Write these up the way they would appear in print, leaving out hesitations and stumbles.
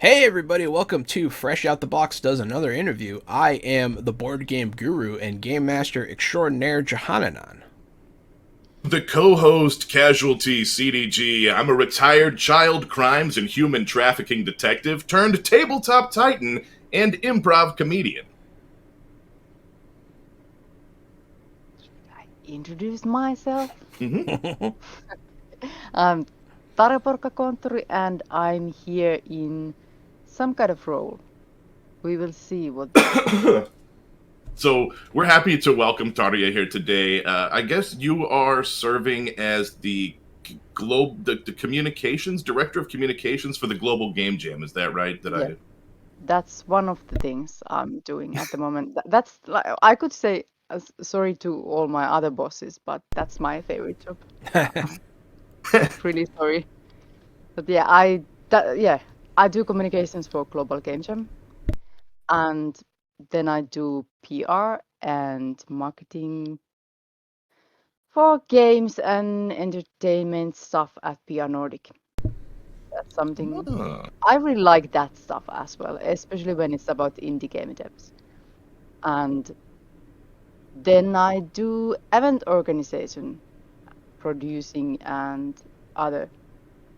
Hey everybody, welcome to Fresh Out the Box Does Another Interview. I am the board game guru and game master extraordinaire Johananon. The co-host Casualty CDG. I'm a retired child crimes and human trafficking detective turned tabletop titan and improv comedian. I introduce myself. Mm-hmm. I'm Tarja Porkka-Kontturi and I'm here in some kind of role. We will see what that is. So we're happy to welcome Tarja here today. I guess you are serving as the the communications director of communications for the Global Game Jam. Is that right? Yeah, that's one of the things I'm doing at the moment. That's like I could say sorry to all my other bosses, but that's my favorite job. I'm really sorry. But yeah, I do communications for Global Game Jam. And then I do PR and marketing for games and entertainment stuff at PR Nordic. That's something Ah, I really like that stuff as well, especially when it's about indie game devs. And then I do event organization, producing and other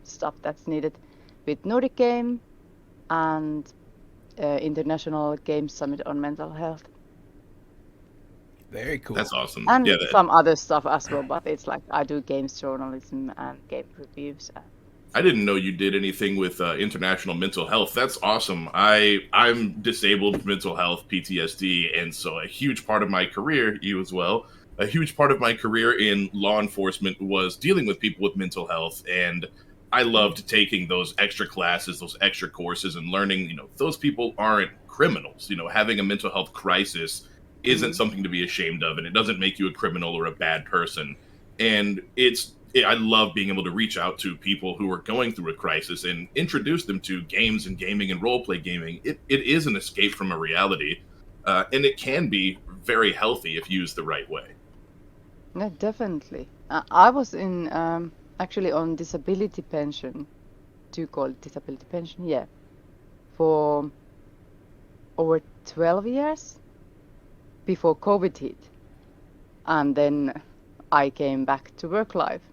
stuff that's needed with Nordic Game and International Games Summit on Mental Health. Very cool. that's awesome. Yeah, And some other stuff as well, but it's like I do games journalism and game reviews. I didn't know you did anything with international mental health. That's awesome. I'm disabled with mental health, PTSD, and so a huge part of my career, you as well, a huge part of my career in law enforcement was dealing with people with mental health, and I loved taking those extra classes, those extra courses, and learning. Those people aren't criminals. Having a mental health crisis isn't Mm. something to be ashamed of, and it doesn't make you a criminal or a bad person. And I love being able to reach out to people who are going through a crisis and introduce them to games and gaming and role play gaming. It is an escape from a reality, and it can be very healthy if used the right way. Yeah, definitely. I was in actually on disability pension. Do you call it disability pension? Yeah, for over 12 years before COVID hit, and then I came back to work life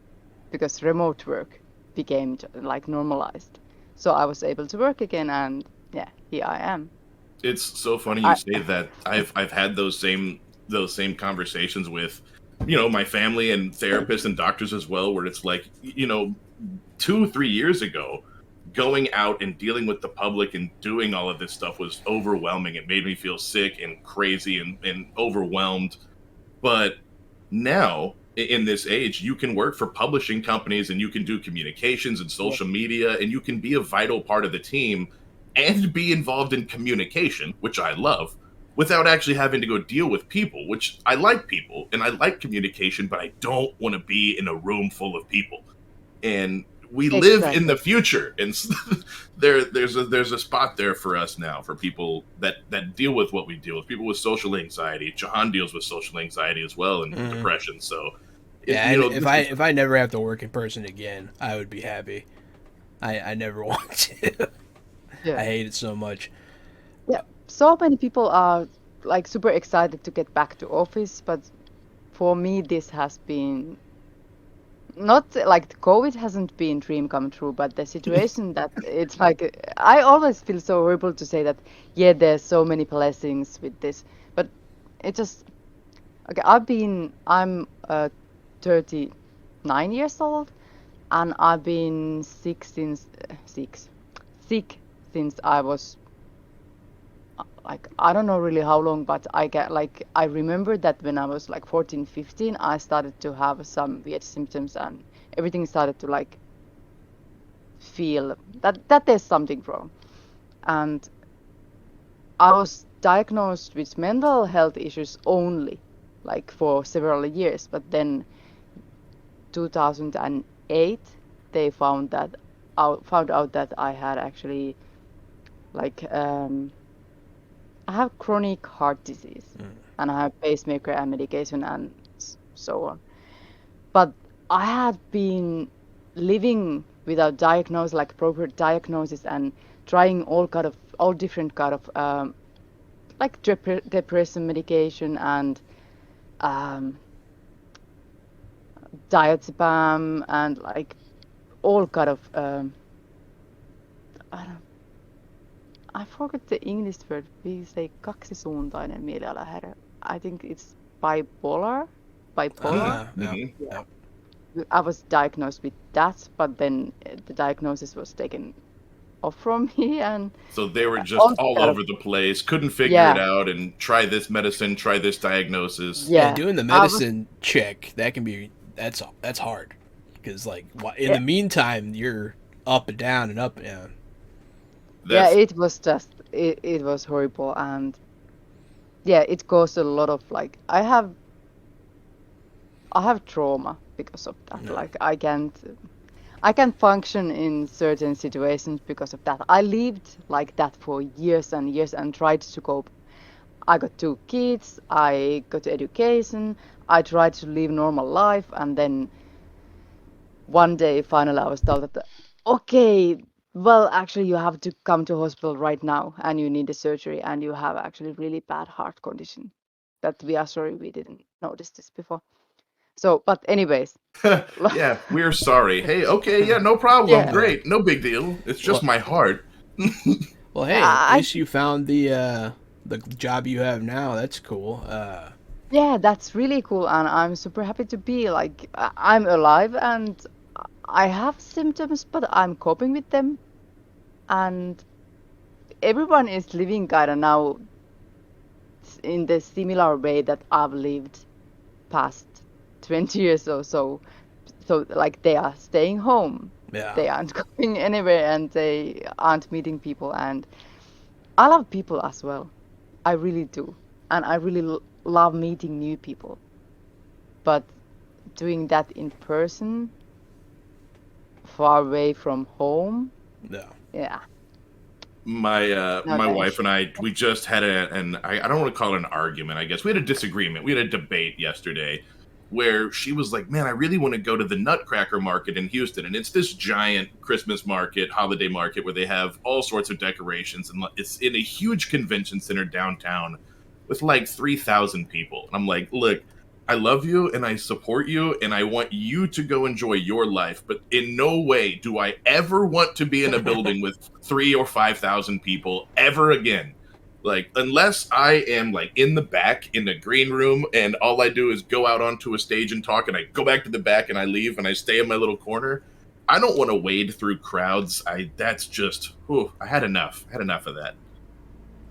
because remote work became like normalized. So I was able to work again, and yeah, here I am. It's so funny you I say that. I've had those same conversations with my family and therapists and doctors as well, where it's like 2 3 years ago, going out and dealing with the public and doing all of this stuff was overwhelming. It made me feel sick and crazy and overwhelmed. But now, in this age, you can work for publishing companies and you can do communications and Yes, social media, and you can be a vital part of the team and be involved in communication, which I love, without actually having to go deal with people, which I like people and I like communication, but I don't want to be in a room full of people. And we live in the exactly. future, and there's a spot there for us now for people that deal with what we deal with. People with social anxiety. Jahan deals with social anxiety as well and Hmm. depression. So, Yeah, and if this I is if I never have to work in person again, I would be happy. I never want to. Yeah. I hate it so much. Yeah, so many people are like super excited to get back to office, but for me, this has been not like the COVID hasn't been dream come true, but the situation that it's like I always feel so horrible to say that, yeah, there's so many blessings with this, but it just okay. I'm 39 years old, and I've been sick since I was like I don't know really how long, but I remember that when I was like 14, 15, I started to have some weird symptoms and everything started to like feel that there's something wrong. And I was diagnosed with mental health issues only like for several years, but then 2008 they found out that I had actually like I have chronic heart disease and I have pacemaker and medication and so on. But I had been living without diagnosis, like proper diagnosis, and trying all different kind of like depression medication and um, diazepam and like all kind of I don't I forgot the English word. We say kaksisuuntainen mielialahäiriö. I think it's bipolar. Bipolar. Yeah. Mhm. Yeah. Yep. I was diagnosed with that, but then the diagnosis was taken off from me, and So they were just all all kind of over the place, couldn't figure it yeah, out, and try this medicine, try this diagnosis. Yeah, yeah. doing the I was medicine check that can be that's hard because like in yeah, the meantime you're up and down and up and down. yeah. That's It was just it was horrible, and yeah, it caused a lot of like I have trauma because of that. No. Like I can't function in certain situations because of that. I lived like that for years and years and tried to cope. I got 2 kids, I got education, I tried to live normal life, and then one day finally I was told that okay, well actually you have to come to hospital right now and you need a surgery and you have actually really bad heart condition. That we are sorry we didn't notice this before. So, but anyways, yeah, we're sorry. Hey, okay, yeah, no problem. yeah, Yeah. Great. No big deal. It's just Well, my heart. well, hey, at I least you found the job you have now. That's cool. yeah, that's really cool, and I'm super happy to be like I'm alive and I have symptoms, but I'm coping with them, and everyone is living kind of now in the similar way that I've lived past 20 years or so. So like they are staying home, Yeah. they aren't going anywhere, and they aren't meeting people, and I love people as well. I really do, and I really love meeting new people, but doing that in person, far away from home, No. yeah, no My wife thanks. and I, we just had I don't want to call it an argument, I guess. We had a disagreement. We had a debate yesterday where she was like, "Man, I really want to go to the Nutcracker Market in Houston." And it's this giant Christmas market, holiday market where they have all sorts of decorations, and it's in a huge convention center downtown with like 3,000 people. And I'm like, "Look, I love you and I support you and I want you to go enjoy your life, but in no way do I ever want to be in a building with 3 or 5,000 people ever again. Like, unless I am like in the back in the green room and all I do is go out onto a stage and talk and I go back to the back and I leave and I stay in my little corner. I don't want to wade through crowds. That's just, whew, I had enough. I had enough of that.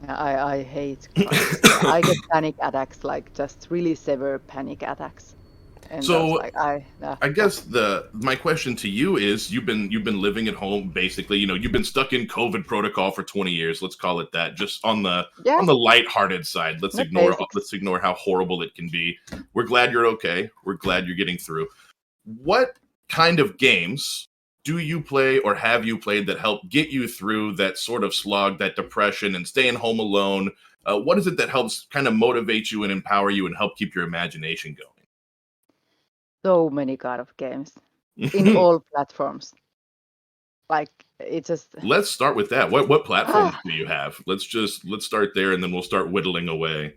Yeah, I hate crowds. Yeah, I get panic attacks, like just really severe panic attacks, and that's So like I no. guess the my question to you is you've been living at home basically, you've been stuck in COVID protocol for 20 years, let's call it that, just Yeah, on the lighthearted side. Let's the ignore basics. let's ignore how horrible it can be. We're glad you're okay. We're glad you're getting through. What kind of games do you play or have you played that help get you through that sort of slog, that depression and staying home alone? What is it that helps kind of motivate you and empower you and help keep your imagination So many kind of games in going? all platforms. Like it's just Let's start with that. What platforms ah, do you have? Let's start there, and then we'll start whittling away.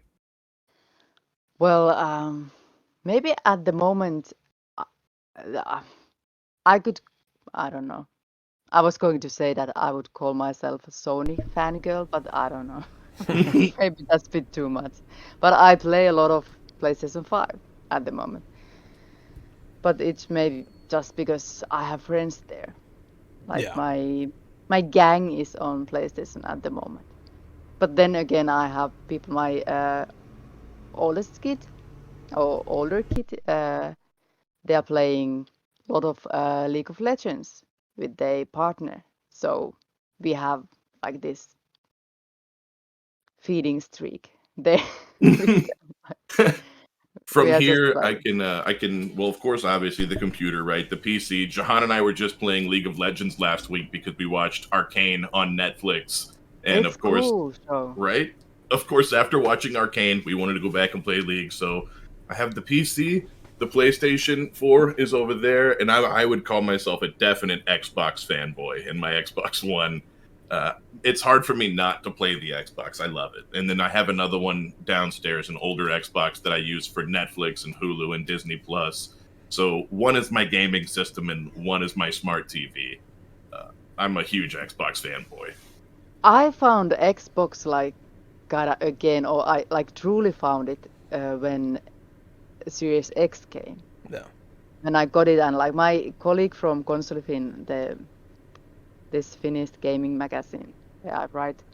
well, maybe at the moment uh, uh, I could I don't know. I was going to say that I would call myself a Sony fangirl, but I don't know. Maybe that's a bit too much. But I play a lot of PlayStation 5 at the moment. But it's maybe just because I have friends there. Like Yeah. my gang is on PlayStation at the moment. But then again, I have people. My oldest kid or older kid, they are playing a lot of League of Legends with their partner. So we have like this feeding streak there with them. We From are just here, like, I can. Well, of course, obviously the computer, right? The PC. Jahan and I were just playing League of Legends last week because we watched Arcane on Netflix, and it's of course, cool. So right? Of course, after watching Arcane, we wanted to go back and play League. So I have the PC. The PlayStation 4 is over there, and I would call myself a definite Xbox fanboy. And my Xbox One, uh, it's hard for me not to play the Xbox. I love it. And then I have another one downstairs, an older Xbox that I use for Netflix and Hulu and Disney Plus. So one is my gaming system, and one is my smart TV. I'm a huge Xbox fanboy. I found Xbox like gotta again, or I like truly found it when Series X came. No. And I got it, and like my colleague from Consolifin, this Finnish gaming magazine, yeah, I write,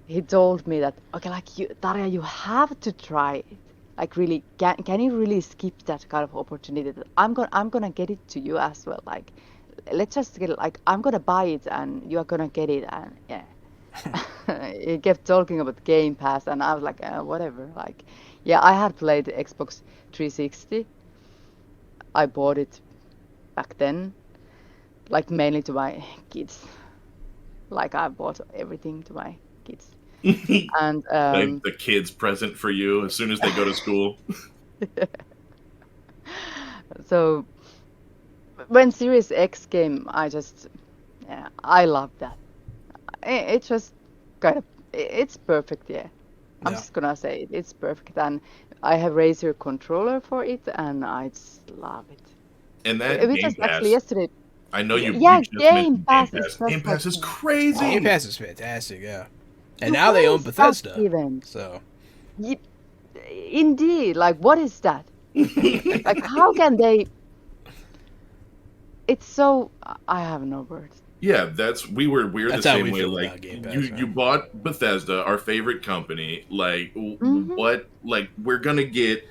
he told me that okay, like Tarja, you have to try it. Like really, can you really skip that kind of opportunity? That I'm gonna get it to you as well. Like, let's just get it. Like, I'm gonna buy it, and you are gonna get it, and yeah. He kept talking about Game Pass, and I was like, whatever. Like, yeah, I had played the Xbox 360. I bought it back then, like mainly to my kids. Like I bought everything to my kids, and Like the kids present for you as soon as they go to school. so when Series X came, yeah, I love that. It just kind of, it's perfect, yeah. I'm Yeah. just gonna say it, it's perfect, and I have Razer controller for it, and I just love it. And that We Game just actually Pass, yesterday, I know you yeah, just Game mentioned Game Pass is Pass. just Game Pass like, is crazy. Game Pass is fantastic, yeah. And yeah, now they what own is that Bethesda. even? So Ye- Indeed, like what is that? Like how can they? It's so, I have no words. Yeah, we're the that's how same we way. feel Like about Game Pass, you man. bought Bethesda, our favorite company. Like Hmm. what? Like we're gonna get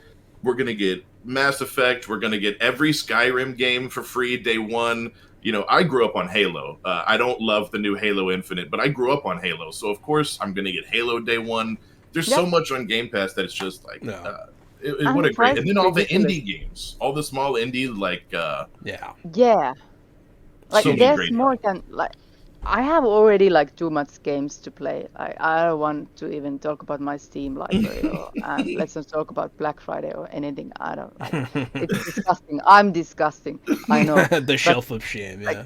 Mass Effect. We're gonna get every Skyrim game for free day one. You know, I grew up on Halo. I don't love the new Halo Infinite, but I grew up on Halo, so of course I'm gonna get Halo day one. There's so Yep, much on Game Pass that it's just like, No. and what the a great. price And is then all the ridiculous. indie games, all the small indie, like Yeah. Yeah. Like so many Huge. there's great. more than like I have already like too much games to play. I don't want to even talk about my Steam library or and let's not talk about Black Friday or anything. I don't like it's disgusting. I'm disgusting. I know. The But shelf of shame, like yeah.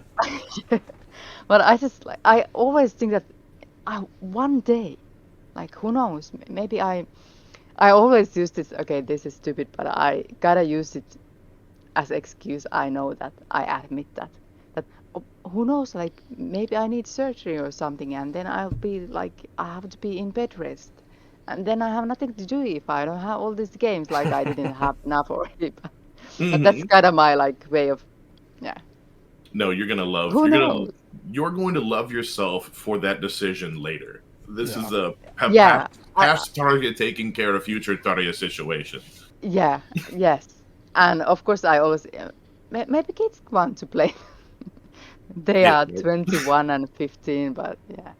but I just like I always think that one day, like who knows, maybe I always use this, okay, this is stupid, but I gotta use it as excuse. I know that, I admit that who knows, like maybe I need surgery or something, and then I'll be like I have to be in bed rest, and then I have nothing to do if I don't have all these games, like I didn't have enough already. But that's Mhm. kind of my like way of, yeah, No, who knows. you're going to love yourself for that decision later. This Yeah. is a Yeah, past Target taking care of future Target situation. yeah, yes, and of course I always maybe kids want to play. They Yeah, are 21 and 15, but yeah.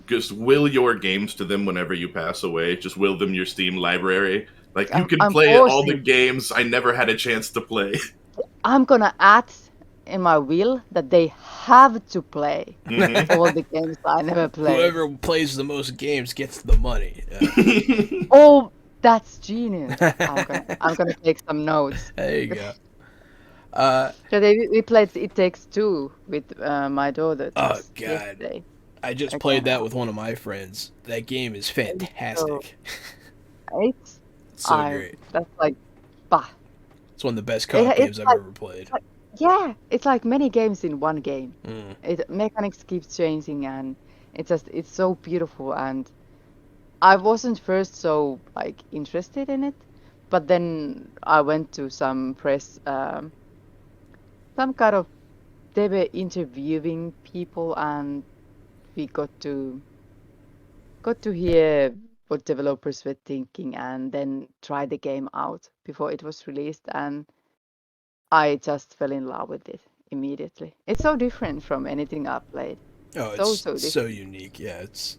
just will your games to them whenever you pass away. Just will them your Steam library. Like you can I'm play all the forcing. games I never had a chance to play. I'm gonna add in my will that they have to play Mhm. all the games I never played. Whoever plays the most games gets the money. Oh, that's genius. I'm gonna take some notes. There you go. So we played It Takes Two with my daughter Oh just God, yesterday. I just Again, played that with one of my friends. That game is so fantastic. it's So I great. that's like bah. It's one of the best co-op It's games I've like ever played. yeah, it's like many games in one game. Mm. It mechanics keeps changing, and it's so beautiful. And I wasn't first so like interested in it, but then I went to some press, some kind of, they were interviewing people, and we got to hear what developers were thinking, and then try the game out before it was released, and I just fell in love with it immediately. It's so different from anything I've played. Oh, So it's so so different. unique. Yeah, it's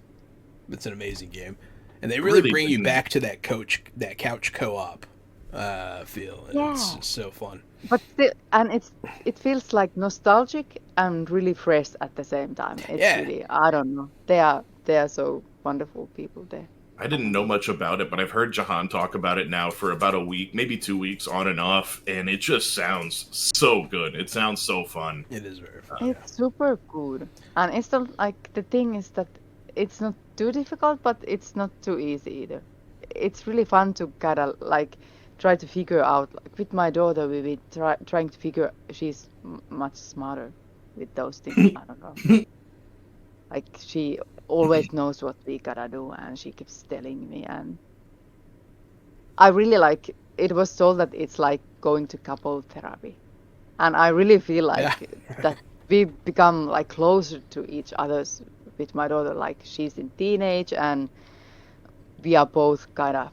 an amazing game, and they really Really bring you didn't. back to that couch co-op feel, and it's Yeah. just so fun. But still, and it feels like nostalgic and really fresh at the same time. It's Yeah, really, I don't know. They are so wonderful people there. I didn't know much about it, but I've heard Jahan talk about it now for about a week, maybe 2 weeks on and off, and it just sounds so good. It sounds so fun. It is very fun. Yeah. It's super good. And it's not like the thing is that it's not too difficult, but it's not too easy either. It's really fun to kind of like try to figure out. Like with my daughter, we be trying to figure. She's much smarter with those things. I don't know. Like she always knows what we gotta do, and she keeps telling me. And I really like. It was told that it's like going to couple therapy, and I really feel Yeah. like that we become like closer to each other's with my daughter. Like she's in teenage, and we are both kind of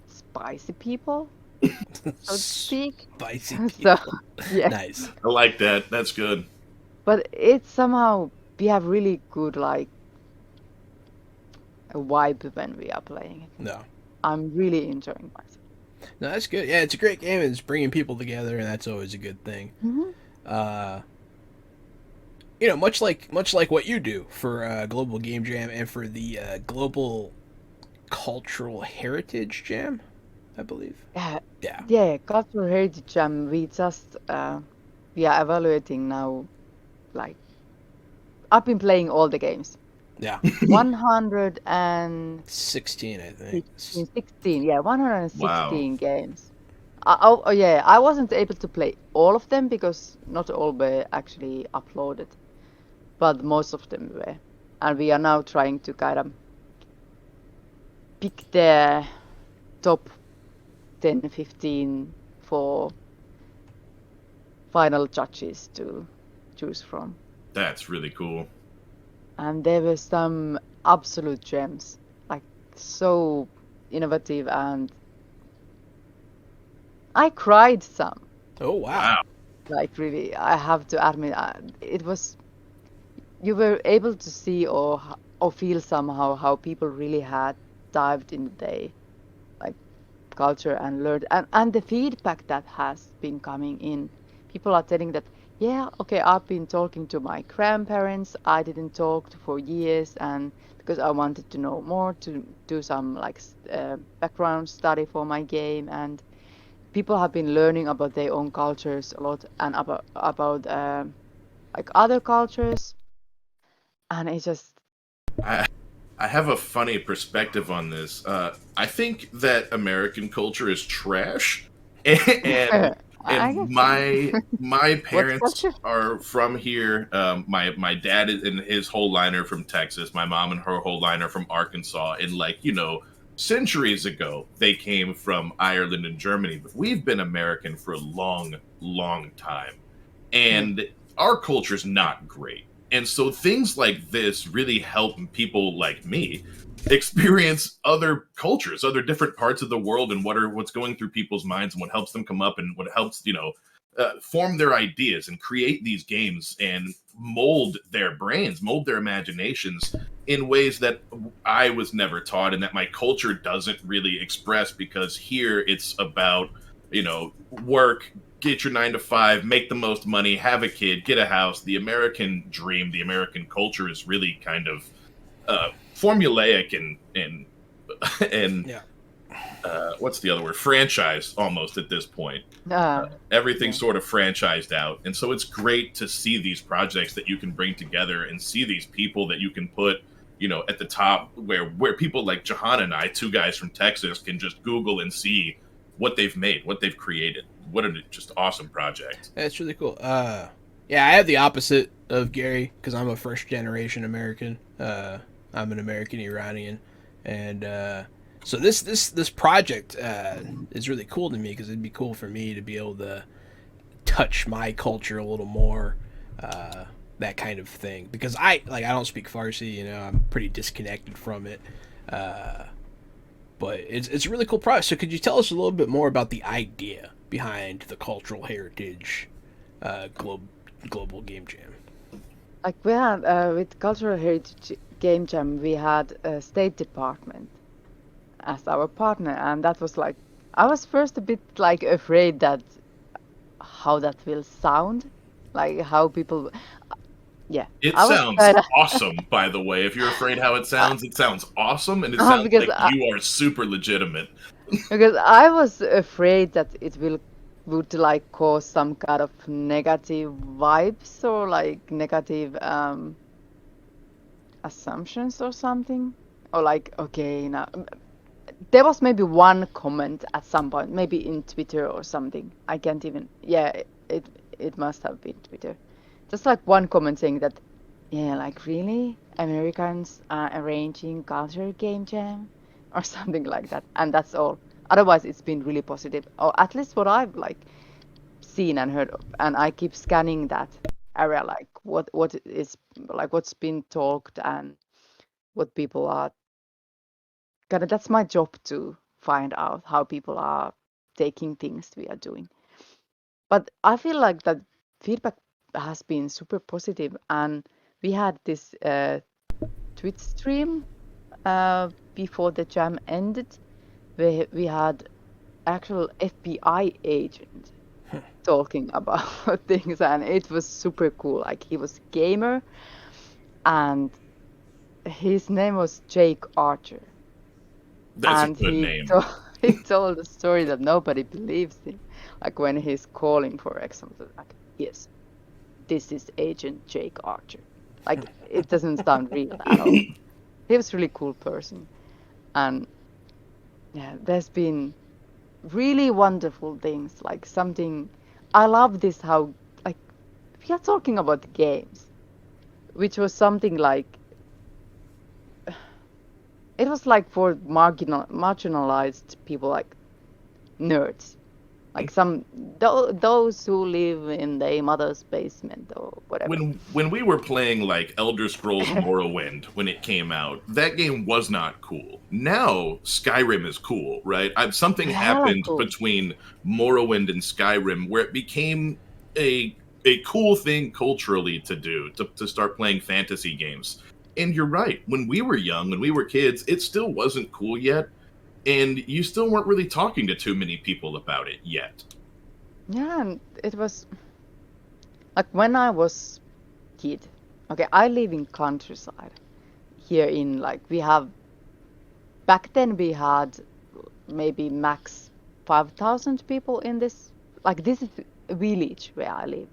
spicy people, so to speak. Spicy So people. yeah, Nice. I like that. That's good. but it's somehow we have really good like a vibe when we are playing it. No. I'm really enjoying myself. No, that's good. Yeah, it's a great game. It's bringing people together, and that's always a good thing. Uh, much like what you do for Global Game Jam and for the Global Cultural Heritage Jam, I believe. Yeah, Yeah. yeah, cultural heritage jam. We just we are evaluating now. Like I've been playing all the games. Yeah. 116, 16, I think. 16, yeah, 116 Wow. games. Oh yeah, I wasn't able to play all of them because not all were actually uploaded, but most of them were. And we are now trying to kind of pick the top 10, 15 for final judges to choose from. That's really cool. And there were some absolute gems, like so innovative, and I cried some. Oh, wow. Wow. Like really, I have to admit, it was you were able to see or feel somehow how people really had dived in their like culture and learned, and the feedback that has been coming in. People are telling that, yeah, okay, I've been talking to my grandparents. I didn't talk to for years, and because I wanted to know more to do some like background study for my game, and people have been learning about their own cultures a lot and about like other cultures, and it's just I I have a funny perspective on this. I think that American culture is trash, and I guess my what parents culture? are from here. My dad and his whole line are from Texas. My mom and her whole line are from Arkansas. And centuries ago they came from Ireland and Germany. But we've been American for a long, long time, Mm. and our culture's not great. And so things like this really help people like me experience other cultures, other different parts of the world, and what's going through people's minds, and what helps them come up, and what helps form their ideas and create these games and mold their brains, mold their imaginations in ways that I was never taught, and that my culture doesn't really express, because here it's about work, get your 9 to 5, make the most money, have a kid, get a house. The American dream, the American culture is really kind of formulaic and and Yeah. what's the other word? Franchise almost at this point. Uh, Everything's yeah. sort of franchised out, and so it's great to see these projects that you can bring together and see these people that you can put at the top, where people like Jahan and I, two guys from Texas, can just Google and see what they've made, what they've created. What a just awesome project. That's really cool. Yeah, I have the opposite of Gary because I'm a first generation American. I'm an American Iranian, and so this project is really cool to me because it'd be cool for me to be able to touch my culture a little more, that kind of thing. Because I don't speak Farsi, I'm pretty disconnected from it. But it's a really cool project. So could you tell us a little bit more about the idea behind the cultural heritage global game jam? Like we had with Cultural Heritage Game Jam, we had a State Department as our partner, and that was like I was first a bit like afraid that how that will sound, like how people. yeah, It I was sounds kind of awesome, by the way. If you're afraid how it sounds awesome, and it sounds because like you are super legitimate. I was afraid that it will would like cause some kind of negative vibes or like negative assumptions or something. Or like, okay, now there was maybe one comment at some point, maybe in Twitter or something. I can't even. Yeah, it must have been Twitter. Just like one comment saying that, yeah, like really, Americans are arranging culture game jam or something like that, and that's all. Otherwise, it's been really positive, or at least what I've like seen and heard of. And I keep scanning that area, like what is like what's been talked and what people are kind of. That's my job to find out how people are taking things we are doing. But I feel like that feedback has been super positive, and we had this Twitch stream before the jam ended, where we had actual FBI agent talking about things, and it was super cool. Like he was a gamer, and his name was Jake Archer, That's a and good he name. told he told a story that nobody believes him. Like when he's calling, for example, like yes, this is Agent Jake Archer. Like it doesn't sound real at all. He was a really cool person, and yeah, there's been really wonderful things. Like something I love this how like we are talking about games, which was something like it was like for marginalized people like nerds, like some those who live in their mother's basement or whatever. When we were playing like Elder Scrolls Morrowind when it came out, that game was not cool. Now Skyrim is cool, right? Something Hella happened cool. between Morrowind and Skyrim where it became a cool thing culturally to do to start playing fantasy games. And you're right. When we were young, when we were kids, it still wasn't cool yet, and you still weren't really talking to too many people about it yet. Yeah, and it was like when I was kid. Okay, I live in countryside here in like we have back then we had maybe max 5,000 people in this. Like this is a village where I live.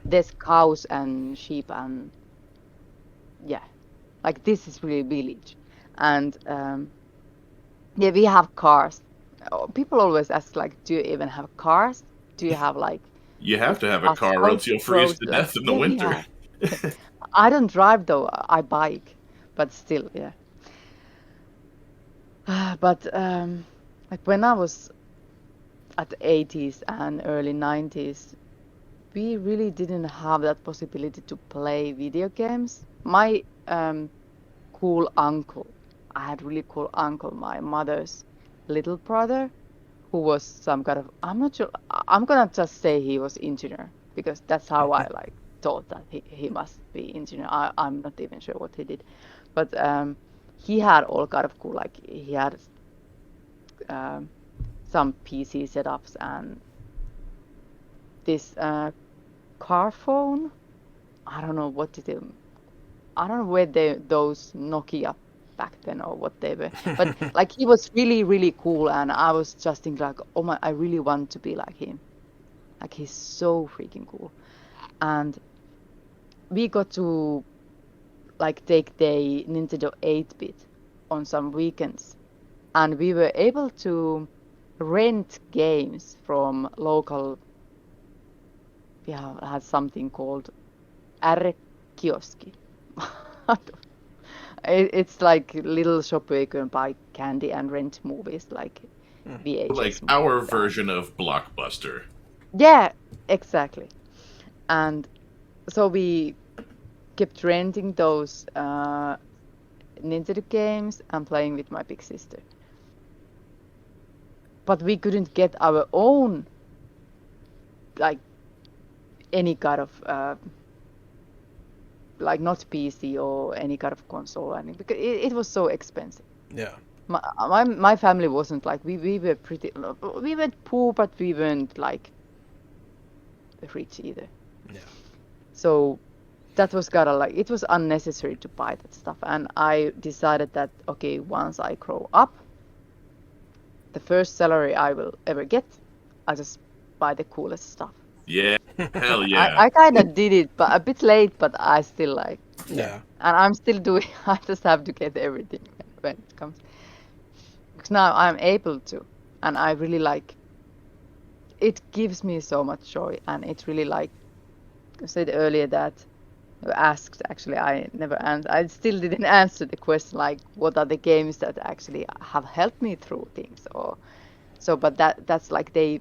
There's cows and sheep and yeah, like this is really village. And yeah, we have cars. Oh, people always ask like, do you even have cars? Do you have You have like to have a car or else asphalt you'll freeze roads? to Like death in the yeah, we winter. have. I don't drive though. I bike, but still, yeah. But like when I was at the 80s and early 90s, we really didn't have that possibility to play video games. My cool uncle, I had really cool uncle, my mother's little brother, who was some kind of, I'm not sure, I'm gonna just say he was engineer because that's how I like thought that he must be engineer. I'm not even sure what he did, but he had all kind of cool, like he had um, some PC setups and this car phone. I don't know what did it, I don't know where those Nokia back then or what they were, but like he was really really cool, and I was just thinking like, oh my, I really want to be like him. Like he's so freaking cool, and we got to like take the Nintendo 8-bit on some weekends, and we were able to rent games from local. We had something called R-kioski. It's like little shop where you can buy candy and rent movies like Like VHS our movies. version of Blockbuster. Yeah, exactly. And so we kept renting those Nintendo games and playing with my big sister. But we couldn't get our own like any kind of like not PC or any kind of console or anything because it was so expensive. Yeah. My family wasn't like we were pretty we weren't poor but we weren't like rich either. Yeah. So that was gotta like it was unnecessary to buy that stuff, and I decided that okay, once I grow up, the first salary I will ever get, I just buy the coolest stuff. Yeah, hell I, yeah. I kind of did it, but a bit late, but I still like, Yeah. and I'm still doing. I just have to get everything when it comes. Because now I'm able to, and I really like. It gives me so much joy, and it really like I said earlier that asked actually I never answered. I still didn't answer the question like what are the games that actually have helped me through things or so. But that's like they.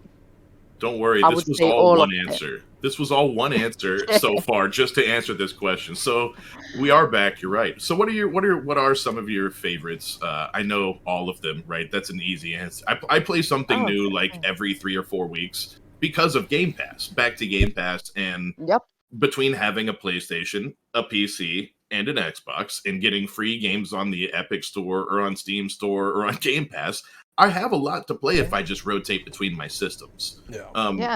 Don't worry, I this would was say all all one of them. answer. This was all one answer so far, just to answer this question. So we are back. You're right. So what are some of your favorites? I know all of them, right? That's an easy answer. I play something Oh, new okay. like every 3 or 4 weeks because of Game Pass. Back to Game Pass, and Yep. between having a PlayStation, a PC, and an Xbox, and getting free games on the Epic Store or on Steam Store or on Game Pass, I have a lot to play if I just rotate between my systems. Yeah. Yeah,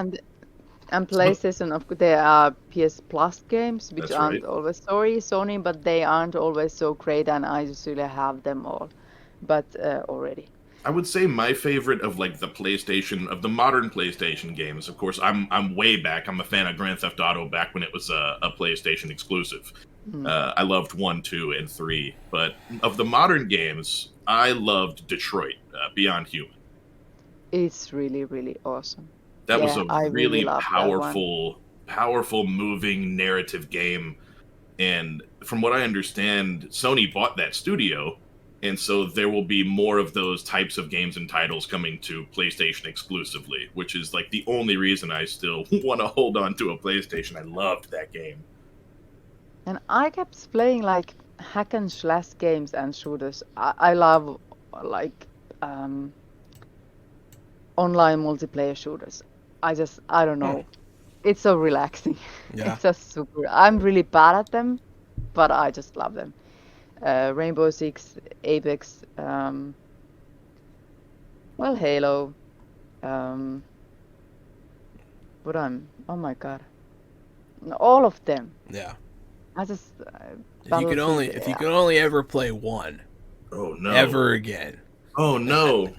and But PlayStation, of course, there are PS Plus games which that's right. aren't always sorry, Sony, but they aren't always so great, and I usually have them all, but already. I would say my favorite of like the modern PlayStation games. Of course, I'm way back. I'm a fan of Grand Theft Auto back when it was a PlayStation exclusive. Mm. I loved 1, 2, and 3, but of the modern games, I loved Detroit Beyond Human. It's really, really awesome. That was Yeah, a I really really love that one. powerful, moving narrative game. And from what I understand, Sony bought that studio, and so there will be more of those types of games and titles coming to PlayStation exclusively, which is like the only reason I still want to hold on to a PlayStation. I loved that game. And I kept playing like hack and slash games and shooters. I love like um, online multiplayer shooters. I don't know. It's so relaxing. Yeah. It's just super. I'm really bad at them, but I just love them. Rainbow Six, Apex, well, Halo. Um, oh my God, all of them. Yeah. I just If you could only ever play one Oh no! ever again. Oh no!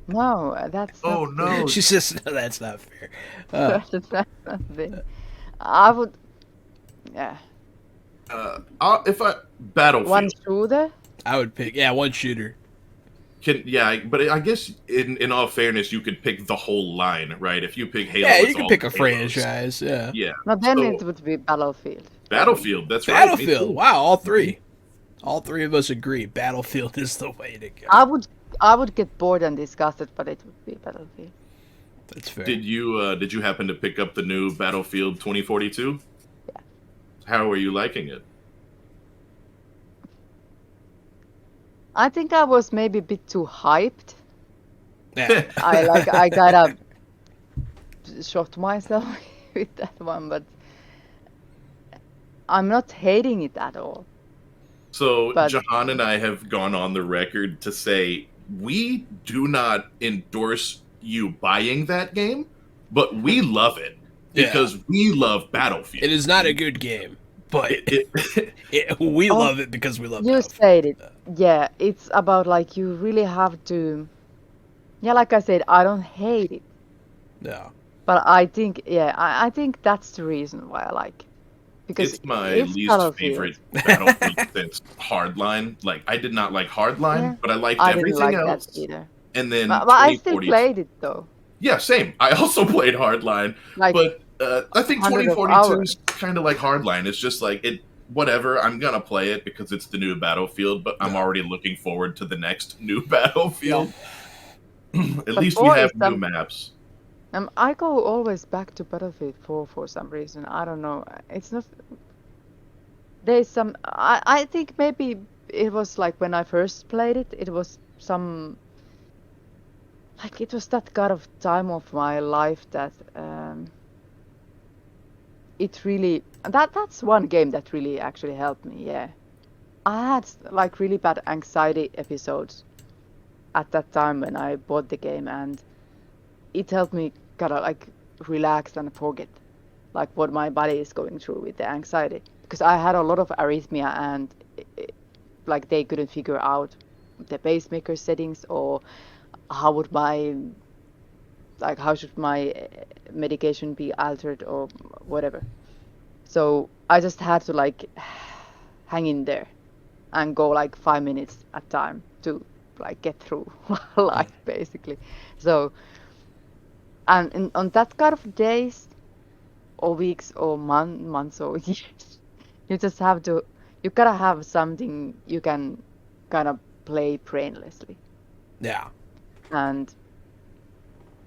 no, that's Oh not no! She says no, that's not fair. that's not the. I would, yeah, If I Battlefield. one shooter. I would pick one shooter. But I guess in all fairness, you could pick the whole line, right? If you pick Halo, Yeah, it's you can all pick a Halos. franchise. Yeah. Yeah. No, then So, it would be Battlefield. Battlefield. That's right. me Battlefield. too. Wow, all three. All three of us agree. Battlefield is the way to go. I would get bored and disgusted, but it would be Battlefield. That's fair. Did you happen to pick up the new Battlefield 2042? Yeah. How are you liking it? I think I was maybe a bit too hyped. Yeah. I kind of shot myself with that one, but I'm not hating it at all. So But- Jahan and I have gone on the record to say we do not endorse you buying that game, but we love it because we love Battlefield. It is not a good game, but It- we Oh, love it because we love You Battlefield. said it. Yeah, it's about like you really have to. Yeah, like I said, I don't hate it, Yeah. but I think I think that's the reason why I like it. Because it's my it's least Battlefield. favorite Battlefield since Hardline. Like I did not like Hardline, Yeah. but I liked I didn't everything like else. that either. And then But I still 2042 played it though. Yeah, same. I also played Hardline, Like but I think hundred of 2042 is hours. kind of like Hardline. It's just like it. Whatever. I'm gonna play it because it's the new Battlefield, but I'm already looking forward to the next new Battlefield. At least we four have is new some- maps. I go always back to Battlefield 4 for some reason. I don't know. It's not. There's some. I think maybe it was like when I first played it. It was some. Like it was that kind of time of my life that it really that's one game that really actually helped me. Yeah, I had like really bad anxiety episodes at that time when I bought the game, and it helped me kind of like relax and forget like what my body is going through with the anxiety. because I had a lot of arrhythmia and like they couldn't figure out the pacemaker settings or how would my how should my medication be altered or whatever. So I just had to like hang in there and go like 5 minutes at a time to like get through life basically. So and on that kind of days or weeks or months or years, you just have to you gotta have something you can kind of play brainlessly. Yeah. And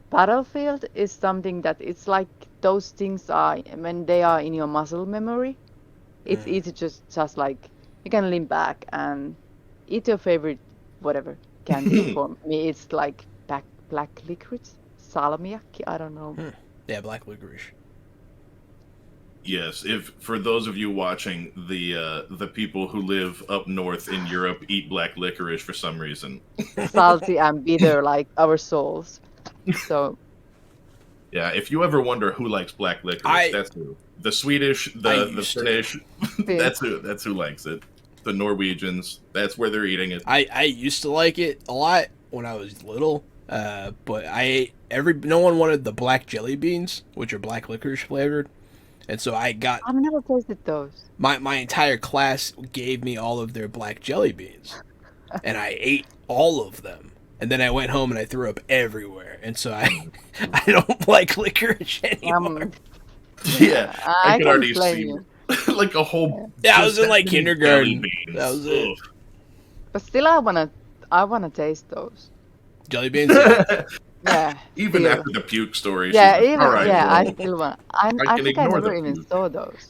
Battlefield is something that it's like those things are when they are in your muscle memory, it's easy just like you can lean back and eat your favorite whatever candy. For me, it's like black licorice, salmiakki. I don't know. Yeah, black licorice. Yes, if for those of you watching, the people who live up north in Europe eat black licorice for some reason. Salty and bitter like our souls. So Yeah, if you ever wonder who likes black licorice, that's who. The Swedish, the used to. Finnish, that's who likes it. The Norwegians, that's where they're eating it. I used to like it a lot when I was little, but I ate no one wanted the black jelly beans, which are black licorice flavored, and so I got I've never tasted those. my entire class gave me all of their black jelly beans, and I ate all of them. And then I went home and I threw up everywhere, and so I don't like licorice anymore. Yeah, I can can already blame see you. like a whole. Yeah, I was just in like that many kindergarten. jelly beans. That was it. Ugh. But still, I wanna taste those. Jelly beans. Yeah. Yeah, Even still. after the puke story, Yeah, she's like, even all right, yeah, well, I still want. I I can think I ignore never the even puke. saw those.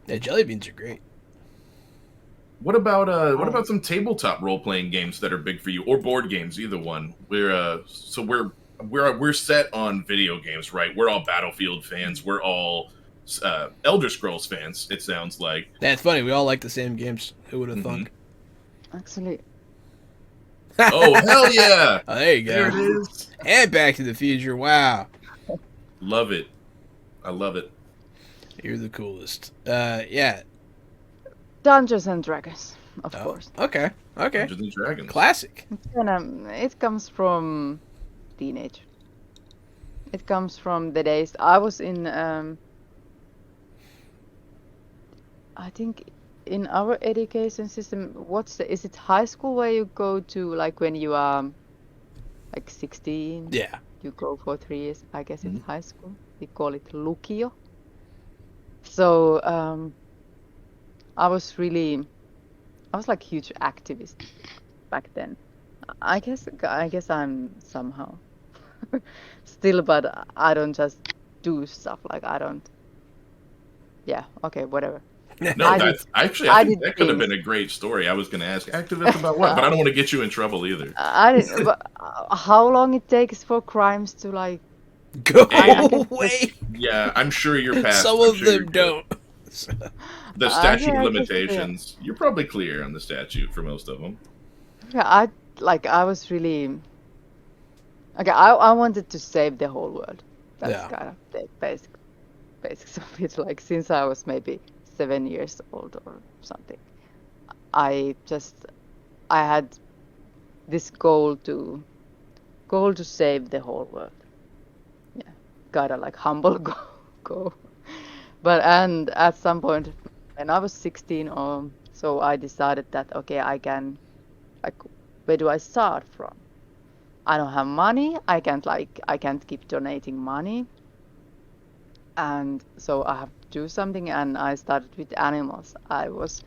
Yeah, jelly beans are great. What about some tabletop role playing games that are big for you, or board games? Either one. We're set on video games, right? We're all Battlefield fans. We're all Elder Scrolls fans. It sounds like. That's funny. We all like the same games. Who would have thunk? Actually, Oh hell yeah! Oh, there you There go. it is. And Back to the Future. Wow, Love it. I love it. you're the coolest. Yeah. Dungeons and Dragons, of Oh, course. okay. Okay. Dungeons and Dragons. Classic. It comes from teenage. It comes from the days I was in. I think in our education system, is it high school where you go to like when you are like 16? Yeah. You go for 3 years. I guess it's high school. We call it lukio. So I was like huge activist back then. I guess I'm somehow still, but I don't just do stuff like I don't. Yeah. Okay. Whatever. No, I that's actually I I think did that could have things. been a great story. I was going to ask activist about what, but I don't want to get you in trouble either. I didn't. But how long it takes for crimes to like? Go I guess away. Yeah, I'm sure you're past. Some I'm of sure you're them good. don't. The statute yeah, of I guess, yeah. limitations. You're probably clear on the statute for most of them. Yeah, I was really okay. I wanted to save the whole world. That's Yeah. kind of the basics of it. Like since I was maybe 7 years old or something, I had this goal to save the whole world. Yeah, gotta like humble go. But and at some point when I was 16 or so, I decided that okay, I can like where do I start from? I don't have money. I can't keep donating money. And so I have to do something and I started with animals. I was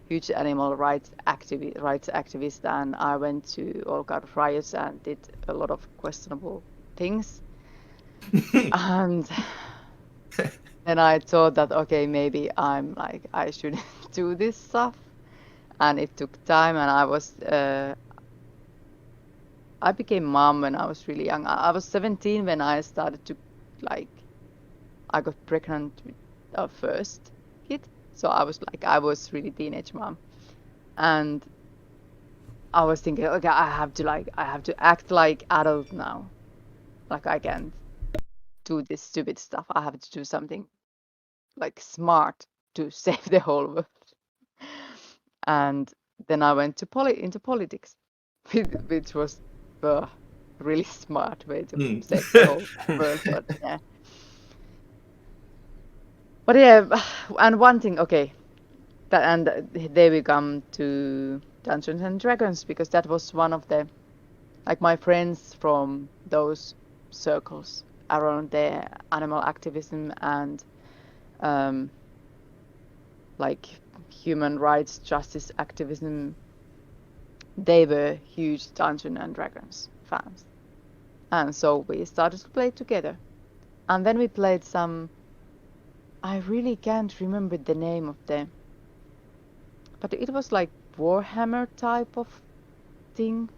huge animal rights activist and I went to all kind of riots and did a lot of questionable things. And then I thought that okay, maybe I should do this stuff. And it took time and I became mom when I was really young. I was 17 when I started to like I got pregnant with our first kid. So I was really teenage mom. And I was thinking, okay, I have to act like adult now. Like I can't do this stupid stuff. I have to do something like smart to save the whole world. And then I went to into politics, which was a really smart way to Hmm. save the whole world. But yeah. But yeah, and one thing, okay, and there we come to Dungeons and Dragons, because that was one of the, like, my friends from those circles around the animal activism and like human rights justice activism. They were huge Dungeons and Dragons fans, and so we started to play together. And then we played some. I really can't remember the name of the, but it was like Warhammer type of thing.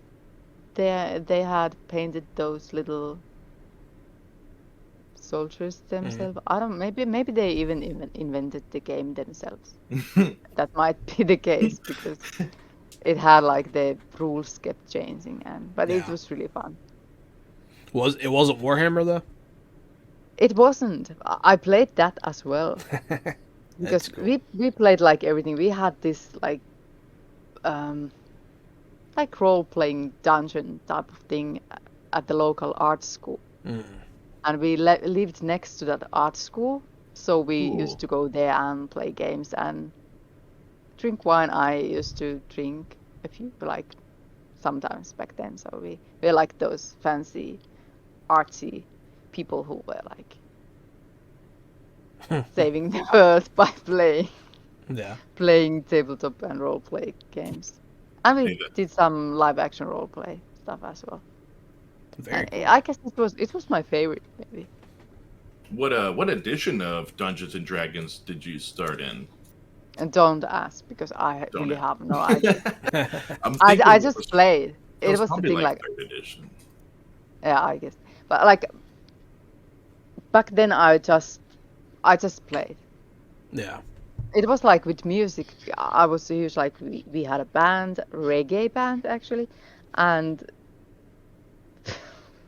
They had painted those little soldiers themselves. I don't. Maybe they even invented the game themselves. That might be the case because it had like the rules kept changing, but it Yeah. was really fun. It wasn't Warhammer though? It wasn't. I played that as well That's because cool. we played like everything. We had this like role playing dungeon type of thing at the local art school, and we lived next to that art school, so we used Ooh. to go there and play games and drink wine. I used to drink a few, like sometimes back then. So we're like those fancy, artsy people who were like saving the world by Yeah. playing tabletop and role play games. And we Hey, that- did some live action role play stuff as well. Very And cool. I guess it was my favorite maybe. What edition of Dungeons and Dragons did you start in? And don't ask because I Don't really ask. have no idea. I'm thinking I it just was, played. it It was was the probably thing like like, third edition. yeah, I guess. But like back then I just played. Yeah. It was like with music. I was huge. Like we had a band, reggae band actually, and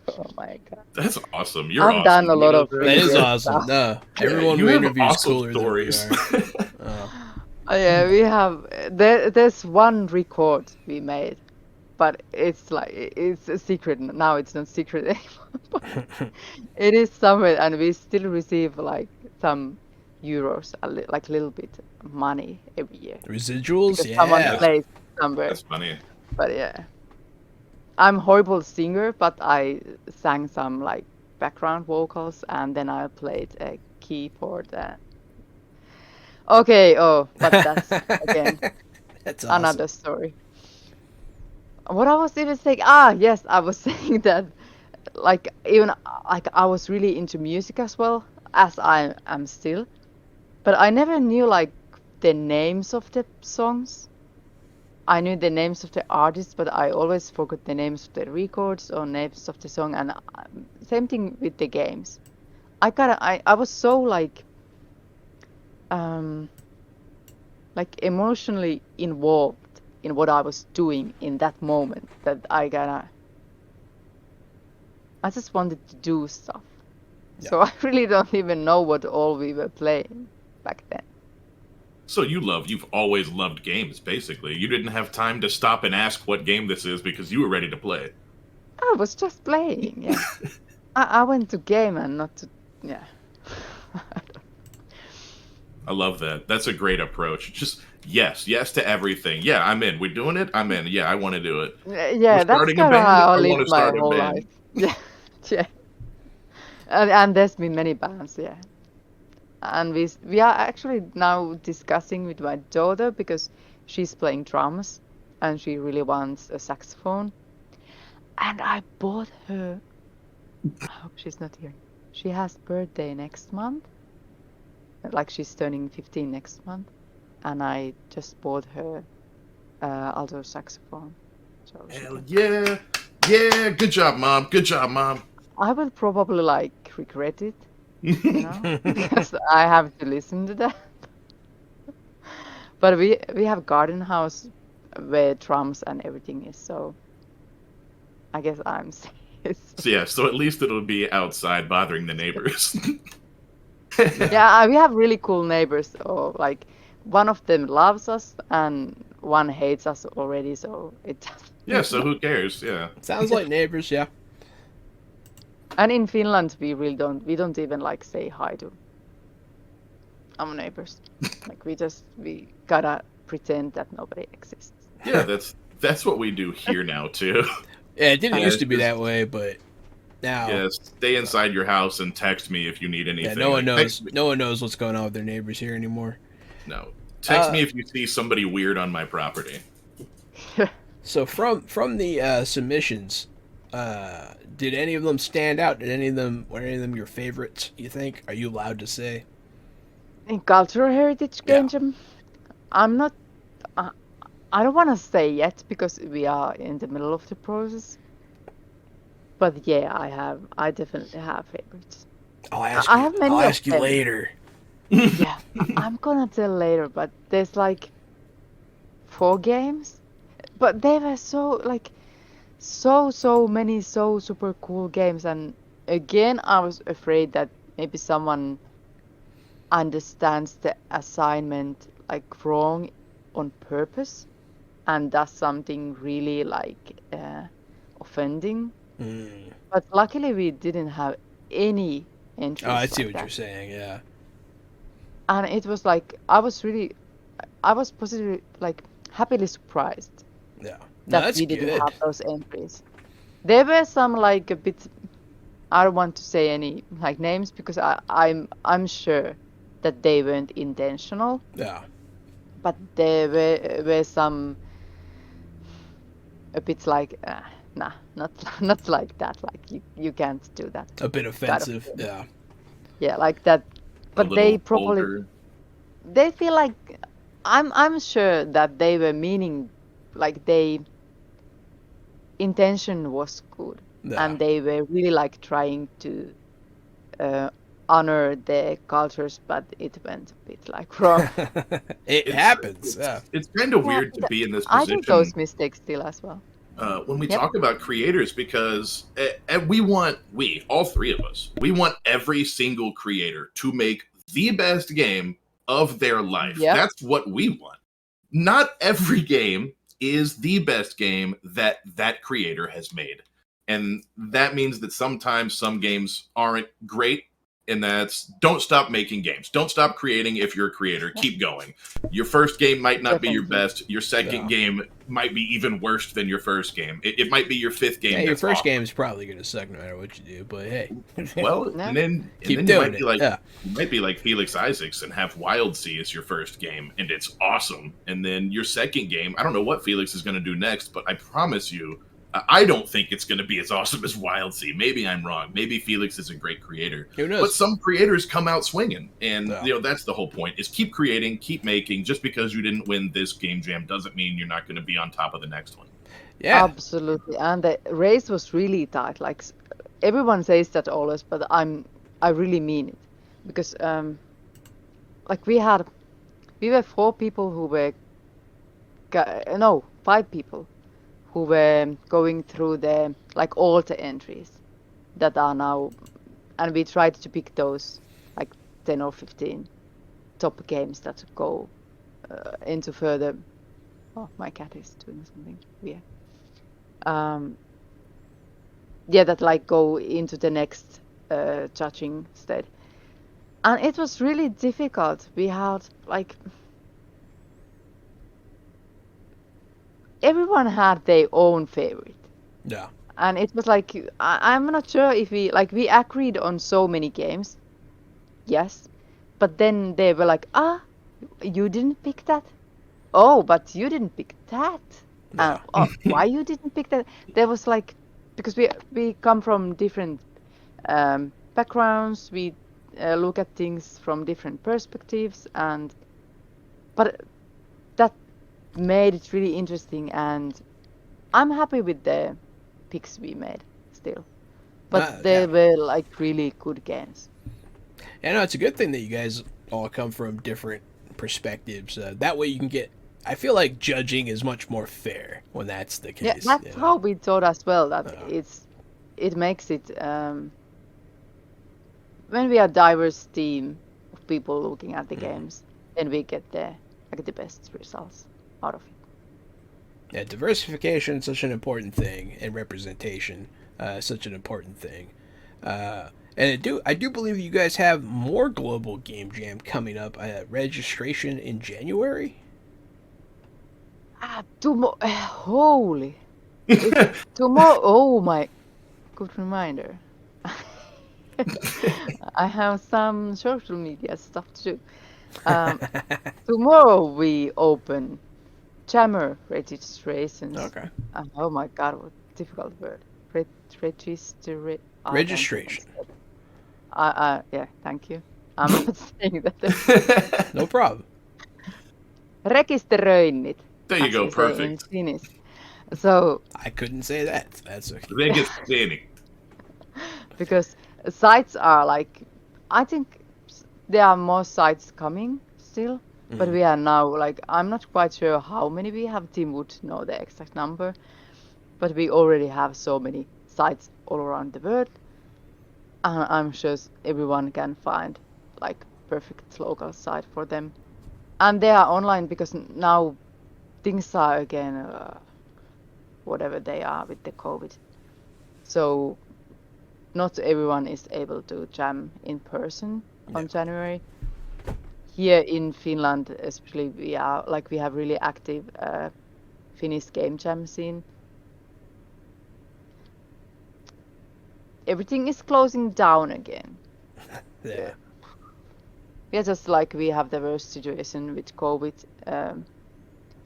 oh my god, That's awesome. You're I've awesome. done a You lot know of that? That really is weird awesome. stuff. No, Yeah, everyone you we have interview is awesome cooler than we stories. are. Oh. Yeah, we have. There's one record we made, but it's like it's a secret now. It's not secret anymore. But it is somewhere, and we still receive like some euros, like little bit money every year Residuals? because someone Yeah. plays somewhere. That's funny. But yeah. I'm horrible singer, but I sang some like background vocals and then I played a keyboard. Okay, but that's again That's awesome. another story. What I was even saying, yes, I was saying that like even like I was really into music as well as I am still, but I never knew like the names of the songs. I knew the names of the artists, but I always forgot the names of the records or names of the song. And same thing with the games. I was so like emotionally involved in what I was doing in that moment that I just wanted to do stuff. Yeah. So I really don't even know what all we were playing back then. So you've always loved games, basically. You didn't have time to stop and ask what game this is because you were ready to play. I was just playing, yeah. I went to game and not to, yeah. I love that. That's a great approach. Just yes to everything. Yeah, I'm in. We're doing it. I'm in. Yeah, I want to do it. Yeah, We're that's starting a kind of band. how I I want lived to my start a whole band. life. Yeah, yeah. And there's been many bands, yeah. And we are actually now discussing with my daughter because she's playing drums and she really wants a saxophone. And I bought her. I hope she's not here. She has birthday next month. Like she's turning 15 next month, and I just bought her alto saxophone. So Hell yeah. Yeah, good job, Mom. Good job, Mom. I will probably like regret it, you know, because I have to listen to that. But we have garden house where drums and everything is, so I guess I'm safe. So, yeah, so at least it'll be outside bothering the neighbors. Yeah, we have really cool neighbors. Or like one of them loves us and one hates us already. So it Yeah, doesn't. so who cares? Yeah. Sounds like neighbors, yeah. And in Finland, we don't even like say hi to our neighbors. Like we gotta pretend that nobody exists. Yeah, that's what we do here now too. Yeah, it didn't Yeah, used it's to be just that way, but now, yeah, stay inside your house and text me if you need yeah, anything. Like text me, no one knows what's going on with their neighbors here anymore. no. Text Uh, me if you see somebody weird on my property. so from the submissions, did any of them stand out? Were any of them your favorites? You think? Are you allowed to say? In cultural heritage Yeah. game jam, I'm not. Uh, I don't want to say yet because we are in the middle of the process. But yeah, I definitely have favorites. I have I'll many of ask you them. later. Yeah, I'm gonna tell later, but there's like 4 games, but they were so many so super cool games, and again, I was afraid that maybe someone understands the assignment like wrong on purpose and does something really like offending. Mm. But luckily, we didn't have any Oh, I entries see like what you're that. saying. Yeah. And it was like I was positively like happily surprised Yeah. No, that that's we didn't good. have those entries. There were some like a bit. I don't want to say any like names because I'm sure that they weren't intentional, Yeah. but there were some a bit like nah, not not like that. Like you can't do that A bit kind of offensive. thing. Yeah. Yeah, like that. A But they little probably vulgar. they feel like I'm sure that they were meaning like they intention was good Yeah. and they were really like trying to uh, honor their cultures, but it went a bit like wrong. It It's happens. it's Yeah. it's kind of Yeah, weird to be in this I do position those mistakes still as well. when we Yep. talk about creators because we all three of us we want every single creator to make the best game of their life. Yep. That's what we want. Not every game is the best game that that creator has made, and that means that sometimes some games aren't great, and that's don't stop making games, don't stop creating. If you're a creator, Yep. keep going. Your first game might not be your Definitely. best, your second Yeah. game might be even worse than your first game. It might be your fifth Yeah, game your that's first game awesome. is probably gonna suck no matter what you do, but hey, Well, Yeah. and keep then you doing might be it. like Yeah. you might be like Felix Isaacs and have Wild Sea as your first game, and it's awesome. And then your second game, I don't know what Felix is going to do next, but I promise you, I don't think it's going to be as awesome as Wild Sea. Maybe I'm wrong. Maybe Felix is a great creator, Who but knows? some creators come out swinging, and Yeah. you know that's the whole point: is keep creating, keep making. Just because you didn't win this game jam doesn't mean you're not going to be on top of the next one. Yeah. Absolutely. And the race was really tight. Like everyone says that always, but I really mean it because like we were 4 people who were no 5 people who were going through the like all the entries that are now, and we tried to pick those like 10 or 15 top games that go into further. Oh, my cat is doing something weird. Um, yeah, that like go into the next judging state, and it was really difficult. We had like everyone had their own favorite. Yeah. And it was like I'm not sure if we agreed on so many games, yes, but then they were like, you didn't pick that. Oh, but you didn't pick that. Yeah. Why you didn't pick that? There was like because we come from different backgrounds. We look at things from different perspectives, but that made it really interesting. And I'm happy with the picks we made still. But they Yeah. were like really good games. Yeah, no, it's a good thing that you guys all come from different perspectives. That way you can get. I feel like judging is much more fair when that's the Yeah, case. that's how we thought as well that Yeah. it makes it when we are diverse team, people looking at the games, then we get the best results out of it. Yeah, diversification is such an important thing, and representation is such an important thing. And I do believe you guys have more global game jam coming up. Registration in January. Tomorrow, holy, it's tomorrow. Oh my, good reminder. I have some social media stuff to do. Um, Tomorrow we open Jammer registrations. Okay. Oh my God, what difficult word. Re register. I can't even Registration. say it. Yeah, thank you. I'm not saying that. No problem. Rekisteröinnit, There you as go. we say in Perfect. Finnish. So, I couldn't say that. That's okay. Registrering. because sites are like, I think there are more sites coming still, but we are now like, I'm not quite sure how many we have. Tim would know the exact number, but we already have so many sites all around the world, and I'm sure everyone can find like perfect local site for them. And they are online because now things are again whatever they are with the COVID. So not everyone is able to jam in person on January. Here in Finland, especially, we have really active Finnish game jam scene. Everything is closing down again. Yeah. Yeah, just like we have the worst situation with COVID.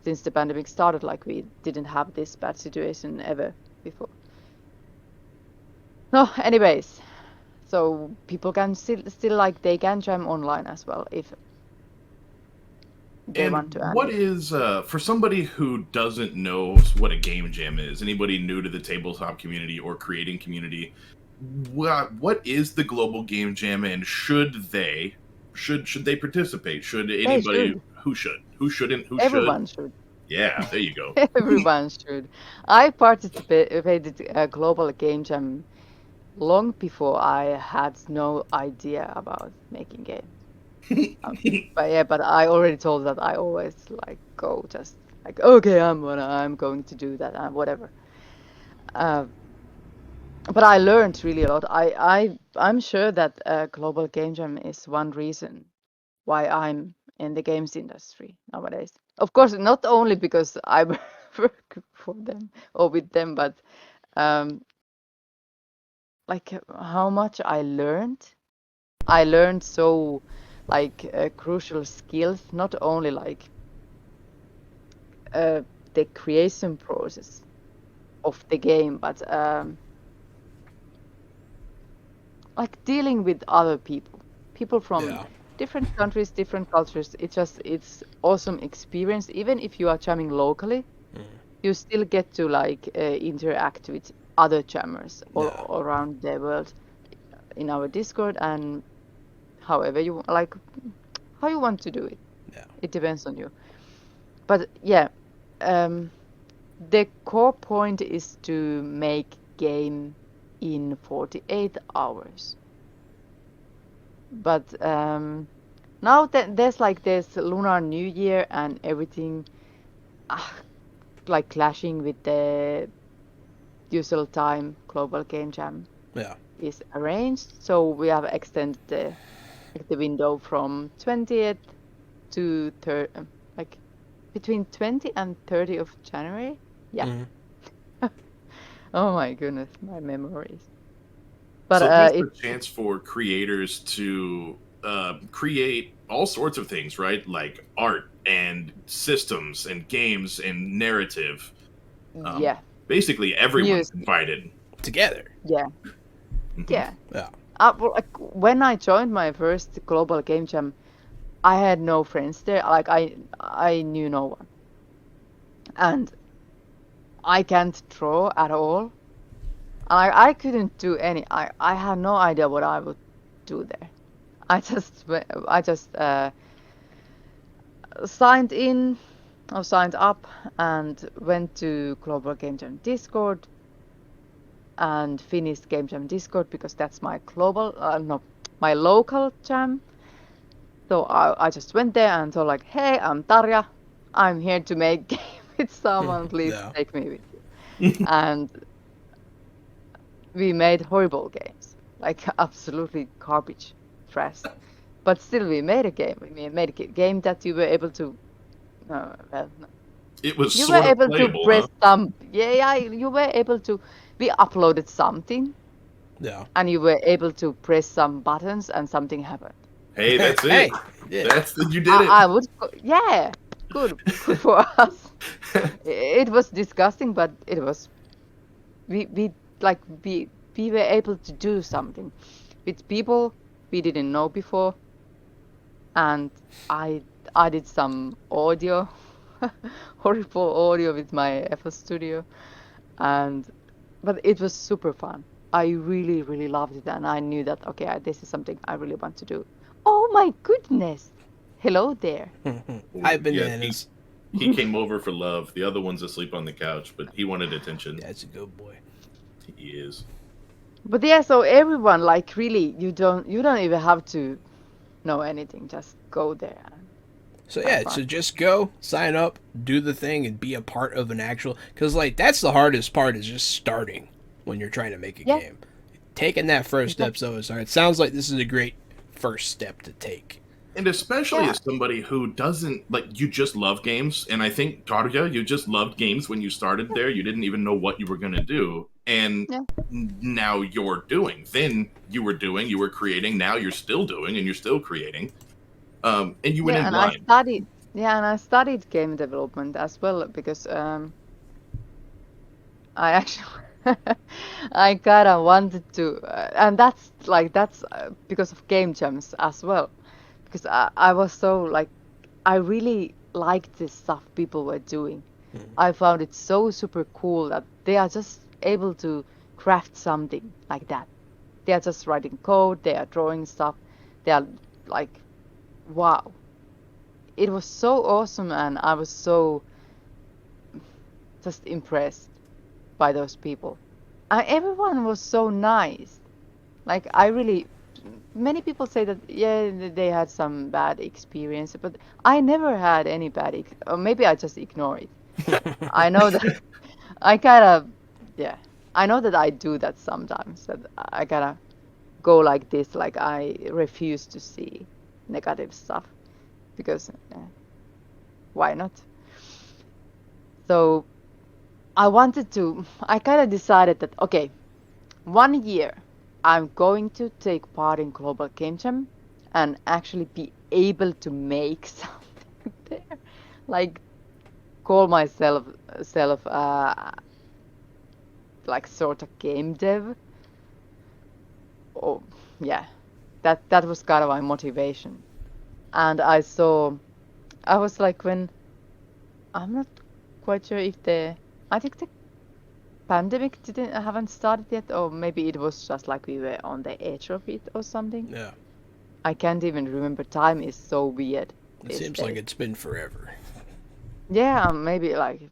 Since the pandemic started, like we didn't have this bad situation ever before. No, anyways, so people can still like they can jam online as well if they want And to. what And is for somebody who doesn't know what a game jam is, anybody new to the tabletop community or creating community, what is the global game jam, and should they participate? Should they anybody should. who should? Who shouldn't? Who should? Everyone should. Yeah, there you go. Everyone should. I participated a global game jam long before I had no idea about making games. But I already told that I always like go just like okay, I'm going to do that and whatever. Uh, but I learned really a lot. I'm sure that global game jam is one reason why I'm in the games industry nowadays. Of course, not only because I work for them or with them, but um, like how much I learned. I learned so like crucial skills, not only like the creation process of the game, but like dealing with other people from Yeah. different countries, different cultures. It's awesome experience. Even if you are jamming locally, you still get to like interact with other jammers Yeah. all around the world in our Discord and however you like how you want to do it. Yeah. It depends on you. But yeah, um, the core point is to make game in 48 hours. But now that there's Lunar New Year and everything ah, like clashing with the usual time global game jam Yeah. is arranged. So we have extended the window from 20th to like between 20 and 30 of January. Yeah. Mhm. Oh my goodness, my memories. But So this is it a chance for creators to create all sorts of things, right? Like art and systems and games and narrative. yeah, Basically, everyone's music. invited. Together. Yeah, Mhm. yeah. Yeah. Well, like when I joined my first global game jam, I had no friends there. Like I knew no one, and I can't draw at all. I couldn't do any. I had no idea what I would do there. I just signed in or signed up and went to Global Game Jam Discord and finished Game Jam Discord because that's my global no my local jam. So I just went there and told like, hey, I'm Tarja. I'm here to make game with someone. Please Yeah. take me with you. And we made horrible games, like absolutely garbage, trash. But still, we made a game. We made a game that you were able to, well, no. It was You were sort of able to playable, huh? press some, yeah, you were able to, we uploaded something Yeah. and you were able to press some buttons and something happened. Hey, that's it. Hey, yeah. You did it. I would, yeah, good for us. It was disgusting, but it was, we like, we were able to do something with people we didn't know before. And I did some audio, horrible audio with my FL Studio, and but it was super fun. I really loved it, and I knew that okay, this is something I really want to do. Oh my goodness! Hello there. Hi, Yeah, bananas. he came over for love. The other one's asleep on the couch, but he wanted attention. That's a good boy. He is. But yeah, so everyone like really, you don't even have to know anything. Just go there and So have yeah, fun. so just go, sign up, do the thing, and be a part of an actual. Because like that's the hardest part is just starting when you're trying to make a Yeah, game. Taking that first step exactly. so it's hard. It sounds like this is a great first step to take. And especially Yeah, as somebody who doesn't like, you just love games. And I think, Tarja, you just loved games when you started yeah, there. You didn't even know what you were going to do. And yeah. now you're doing. Then you were doing, you were creating. Now you're still doing and you're still creating. And you went Yeah, in and I blind. studied. Yeah, and I studied game development as well because I actually I kind of wanted to, and that's because of game jams as well. Because I was so like, I really liked this stuff people were doing. I found it so super cool that they are just able to craft something like that. They are just writing code, they are drawing stuff, they are like, wow. It was so awesome, and I was so just impressed by those people. Everyone was so nice. Like I really, many people say that yeah they had some bad experience, but I never had any bad. Or maybe I just ignore it. I know that I kind of yeah. I know that I do that sometimes. That I kind of go like this, like I refuse to see negative stuff because why not? So I kind of decided that, okay, 1 year I'm going to take part in Global Game Jam and actually be able to make something there. Like, call myself self like sort of game dev. Oh, yeah, that was kind of my motivation. And I was like, when I'm not quite sure if I think the pandemic didn't haven't started yet, or maybe it was just like we were on the edge of it or something. Yeah. I can't even remember. Time is so weird It these seems like days. it's been forever. Yeah, maybe like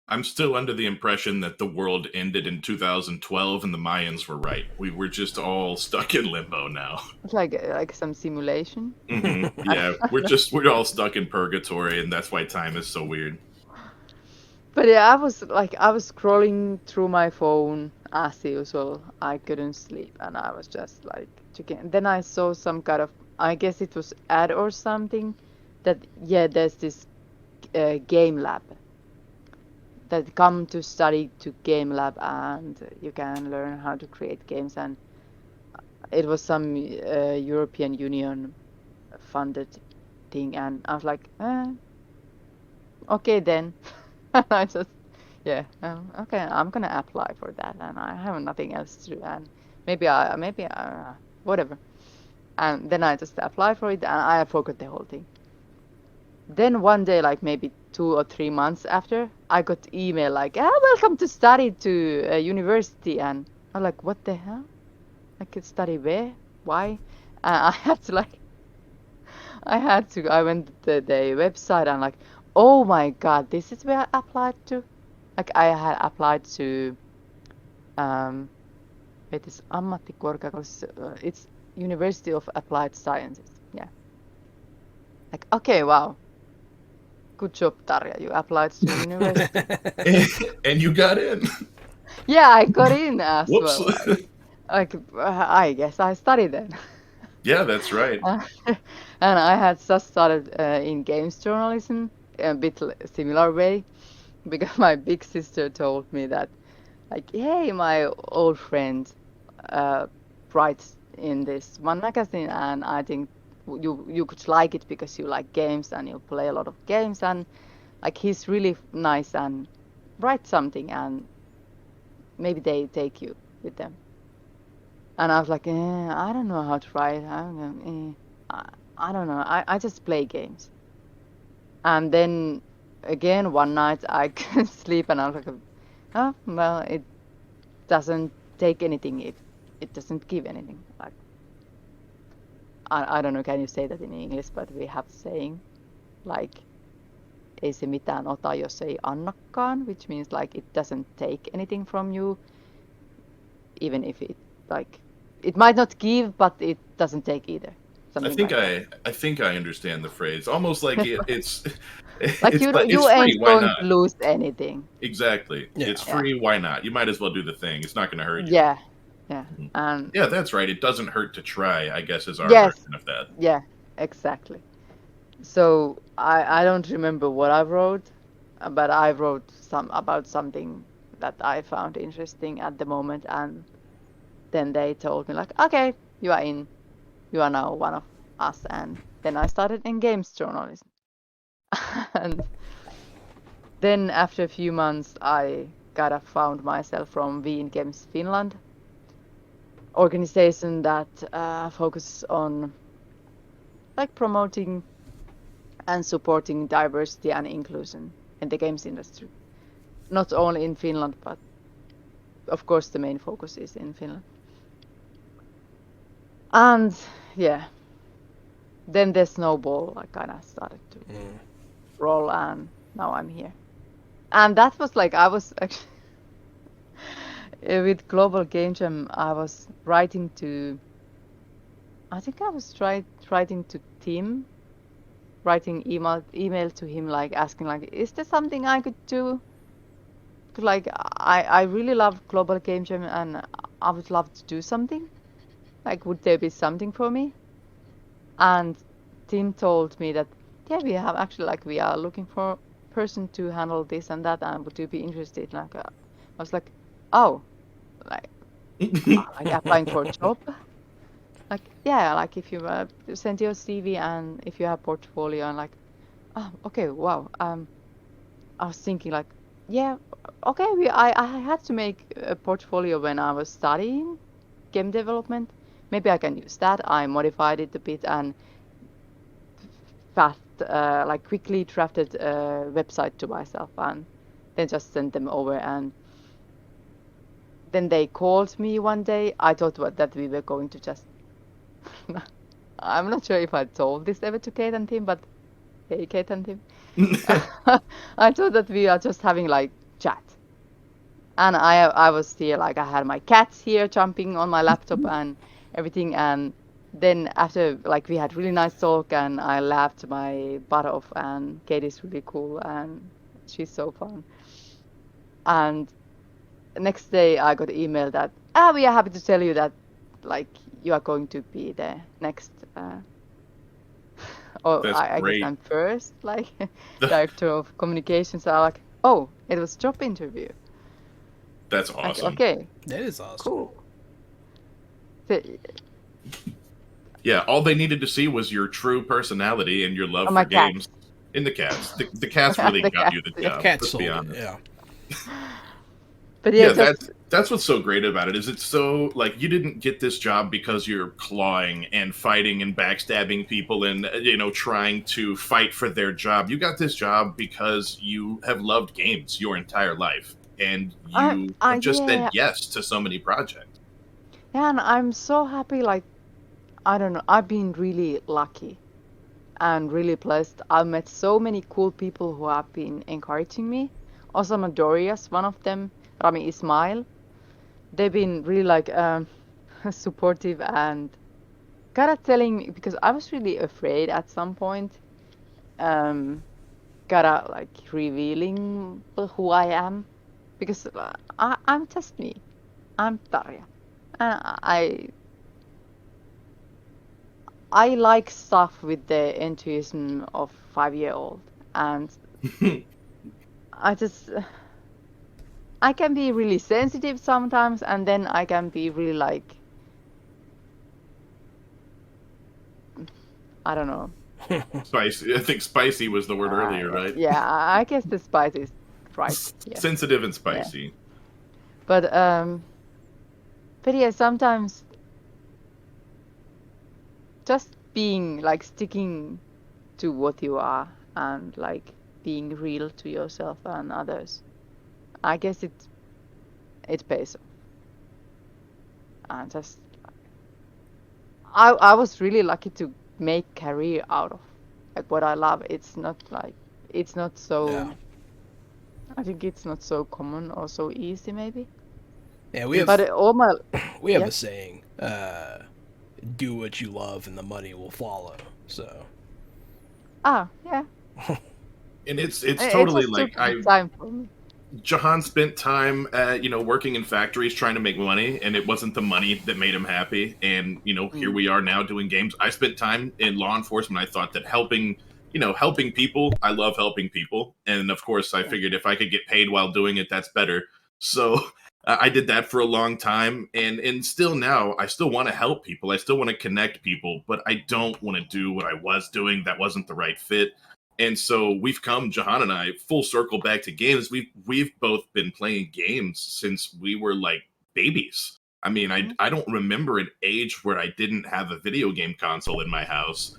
I'm still under the impression that the world ended in 2012 and the Mayans were right. We were just all stuck in limbo now. it's like some simulation. Yeah, we're all stuck in purgatory, and that's why time is so weird. But yeah, I was scrolling through my phone as usual. I couldn't sleep, and I was just like checking. Then I saw some kind of, I guess it was ad or something, that yeah, there's this game lab that come to study to game lab, and you can learn how to create games. And it was some European Union funded thing, and I was like, okay then. I just, yeah, okay, I'm gonna apply for that, and I have nothing else to do, and maybe whatever. And then I just applied for it, and I forgot the whole thing. Then one day, like maybe 2 or 3 months after, I got email like, welcome to study to university, and I'm like, what the hell? I could study where? Why? I had to like, I went to the website and like, oh my God, this is where I applied to. Like I had applied to, it is ammattikorkeakoulussa, it's University of Applied Sciences. Yeah. Like, okay, wow. Good job, Tarja. You applied to university. And you got in. Yeah, I got in as Whoops. well. I guess I studied then. Yeah, that's right. Uh, and I had just started in games journalism, a bit similar way, because my big sister told me that, like, hey, my old friend uh, writes in this one magazine, and I think you could like it because you like games and you play a lot of games, and like he's really nice and write something, and maybe they take you with them. And I was like, I don't know how to write. I don't know. I just play games. And then again, one night I couldn't sleep, and I was like, oh, well, it doesn't take anything if it doesn't give anything. Like, I don't know, can you say that in English, but we have saying, like, ei se mitään ota, jos ei annakaan, which means like it doesn't take anything from you, even if it, like, it might not give, but it doesn't take either. I think I think I understand the phrase. Almost like it's Like it's you free. ain't Why going not? to lose anything. Exactly. Yeah. It's free. Why not? You might as well do the thing. It's not going to hurt you. Yeah, yeah, and Yeah, that's right. It doesn't hurt to try, I guess, is our yes, version of that. yeah, exactly. So I don't remember what I wrote, but I wrote some about something that I found interesting at the moment, and then they told me like, okay, you are in, you are now one of us, and then I started in games journalism. And then after a few months, I kind of found myself from Wien Games Finland, organization that focuses on like promoting and supporting diversity and inclusion in the games industry. Not only in Finland, but of course the main focus is in Finland. And yeah, then the snowball like kind of started to roll, and now I'm here. And that was like I was actually with Global Game Jam. I was writing to. I think I was writing to Tim, writing email to him like asking like, is there something I could do? Like I really love Global Game Jam and I would love to do something. Like would there be something for me? And Tim told me that yeah, we have actually like we are looking for a person to handle this and that, and would you be interested? Like I was like, oh, like like applying for a job. Like yeah, like if you send your CV and if you have portfolio and like, oh okay, wow. I was thinking like, yeah, okay. I had to make a portfolio when I was studying game development. Maybe I can use that. I modified it a bit and fast, like quickly drafted a website to myself and then just sent them over. And then they called me one day. I thought that we were going to just. I'm not sure if I told this ever to Kate and Tim, but hey, Kate and Tim. I thought that we are just having like chat. And I was here, like I had my cats here jumping on my laptop and everything. And then after, like we had really nice talk and I laughed my butt off and Kate is really cool and she's so fun. And next day I got an email that, we are happy to tell you that like you are going to be the next or That's I guess great. I'm first, like director of communications. I'm like, oh, it was job interview. That's Like, awesome. okay, That is awesome. cool. So, Yeah, all they needed to see was your true personality and your love my for games. In the cats. The cats really The got you the cats, job. Cat Let's sold be it, honest. yeah. but yeah, Yeah, just that's what's so great about it is it's so like you didn't get this job because you're clawing and fighting and backstabbing people and trying to fight for their job. You got this job because you have loved games your entire life and you have just said yeah, yes to so many projects. yeah, and I'm so happy. Like, I don't know, I've been really lucky and really blessed. I've met so many cool people who have been encouraging me. Osama Dorias, one of them, Rami Ismail. They've been really like supportive and kind of telling me because I was really afraid at some point, um, kind of like revealing who I am because I'm just me. I'm Tarja. I like stuff with the enthusiasm of 5-year-old, and I just I can be really sensitive sometimes, and then I can be really like I don't know. Spicy. I think spicy was the word earlier, right? Yeah, I guess the spice is right. Yes. Sensitive and Yeah. spicy. But yeah, sometimes just being like sticking to what you are and like being real to yourself and others. I guess it pays off. And just I was really lucky to make career out of like what I love. It's not Yeah. so I think it's not so common or so easy maybe. Yeah, But It's all my we have yeah. a saying, do what you love and the money will follow. So Yeah. and it's It totally just like took the time for me. Jahan spent time working in factories trying to make money, and it wasn't the money that made him happy. And here Mm. we are now doing games. I spent time in law enforcement. I thought that helping people. I love helping people, and of course, I Yeah. figured if I could get paid while doing it, that's better. So I did that for a long time, and still now, I still want to help people. I still want to connect people, but I don't want to do what I was doing. That wasn't the right fit. And so we've come, Jahan and I, full circle back to games. We've both been playing games since we were like babies. I mean, Mhm. I don't remember an age where I didn't have a video game console in my house.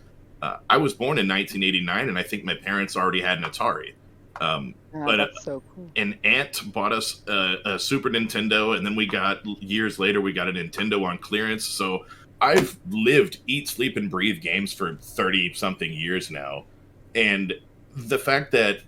I was born in 1989, and I think my parents already had an Atari. But That's so cool. an aunt bought us a Super Nintendo, and then years later we got a Nintendo on clearance. So I've lived, eat, sleep, and breathe games for 30 something years now. And the fact that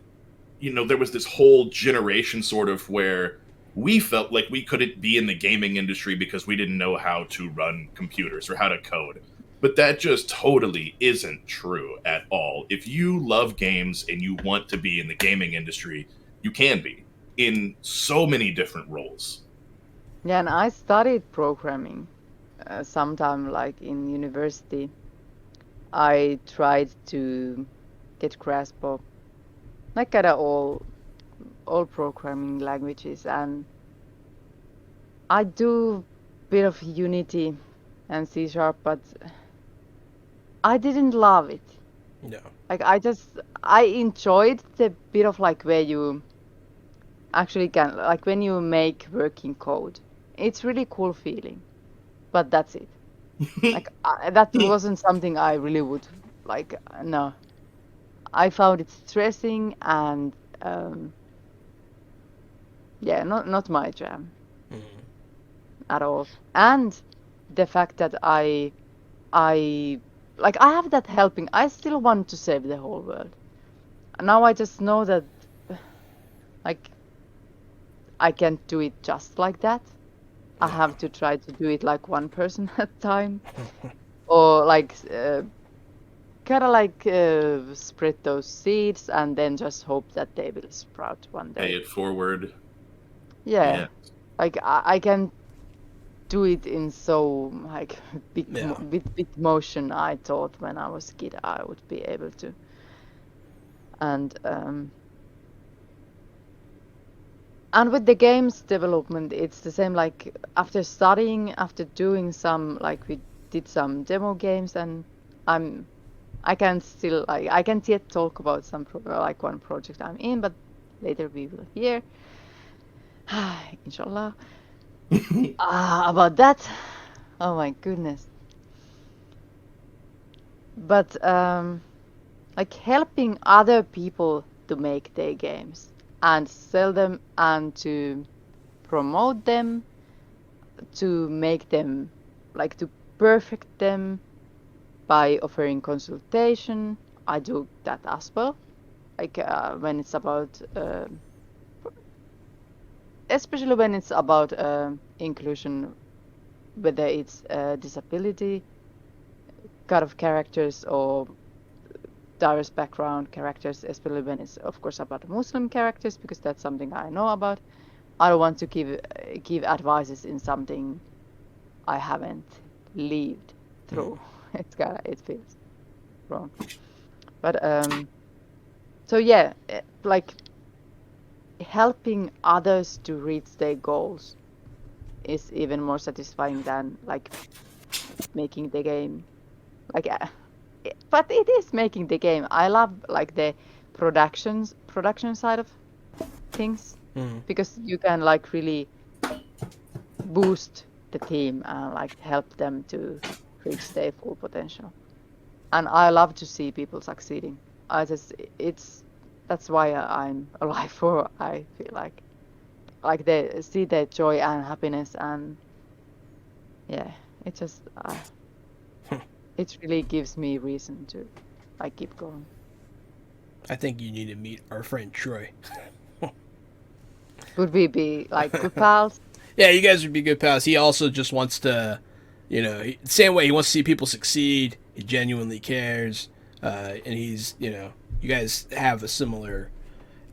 there was this whole generation sort of where we felt like we couldn't be in the gaming industry because we didn't know how to run computers or how to code. But that just totally isn't true at all. If you love games and you want to be in the gaming industry, you can be in so many different roles. Yeah, and I studied programming sometime like in university. I tried to get grasp of like kind of all programming languages, and I do bit of Unity and C Sharp, but I didn't love it. no. Like I enjoyed the bit of like where you actually can like when you make working code. It's really cool feeling, but that's it. Like that wasn't something I really would like. No, I found it stressing and yeah, not my jam Mm. at all. And the fact that I like I have that helping. I still want to save the whole world. Now I just know that like I can't do it just like that. I No. have to try to do it like one person at a time, or like kind of like spread those seeds and then just hope that they will sprout one Pay day. it forward. Yeah, Yeah. like I can do it in so like Yeah. big motion. I thought when I was a kid I would be able to, and and with the games development, it's the same. Like after studying, after doing some like we did some demo games, and I'm I can still like I can't yet talk about some like one project I'm in, but later we will hear, inshallah, about that. Oh my goodness. But like helping other people to make their games and sell them and to promote them, to make them like to perfect them by offering consultation. I do that as well. Like when it's about especially when it's about inclusion, whether it's disability, kind of characters or diverse background characters, especially when it's of course about Muslim characters, because that's something I know about. I don't want to give advices in something I haven't lived through. It feels wrong. But so yeah, like helping others to reach their goals is even more satisfying than like making the game. Like, but it is making the game. I love like the production side of things because you can like really boost the team and like help them to reach their full potential. And I love to see people succeeding. That's why I'm alive for. I feel like they see their joy and happiness, and yeah, it just it really gives me reason to like keep going. I think you need to meet our friend Troy. Would we be like good pals? Yeah, you guys would be good pals. He also just wants to, same way he wants to see people succeed. He genuinely cares, and he's, you guys have a similar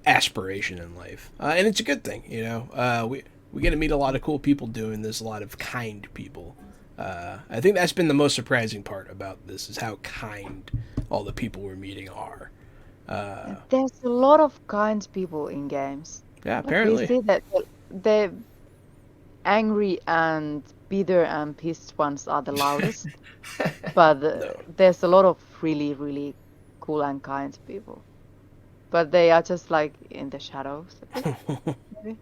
aspiration in life, and it's a good thing. We get to meet a lot of cool people doing this, a lot of kind people. I think that's been the most surprising part about this is how kind all the people we're meeting are. There's a lot of kind people in games. Yeah, Like we apparently. see that the angry and bitter and pissed ones are the loudest, but No. there's a lot of really, really cool and kind people. But they are just like in the shadows a bit, maybe.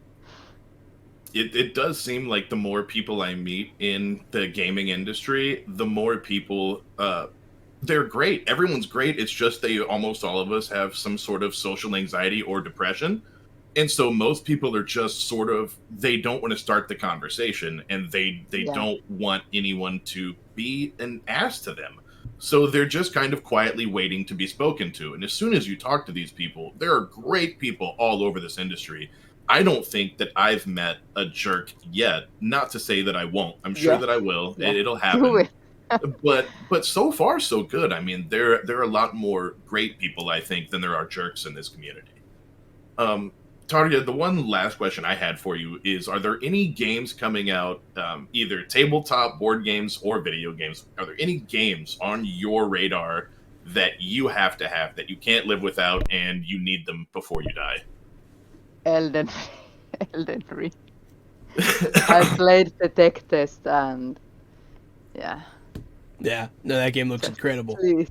It does seem like the more people I meet in the gaming industry, the more people they're great. Everyone's great. It's just they almost all of us have some sort of social anxiety or depression. And so most people are just sort of they don't want to start the conversation and they Yeah. don't want anyone to be an ass to them. So they're just kind of quietly waiting to be spoken to. And as soon as you talk to these people, there are great people all over this industry. I don't think that I've met a jerk yet. Not to say that I won't. I'm sure Yes. that I will. Yeah. It'll Do happen. it. But so far so good. I mean, there are a lot more great people I think than there are jerks in this community. Um, Tarja, the one last question I had for you is: are there any games coming out, either tabletop board games or video games? Are there any games on your radar that you have to have that you can't live without, and you need them before you die? Elden Elden Ring. I played the tech test and yeah, Yeah, no, that game looks just incredible. please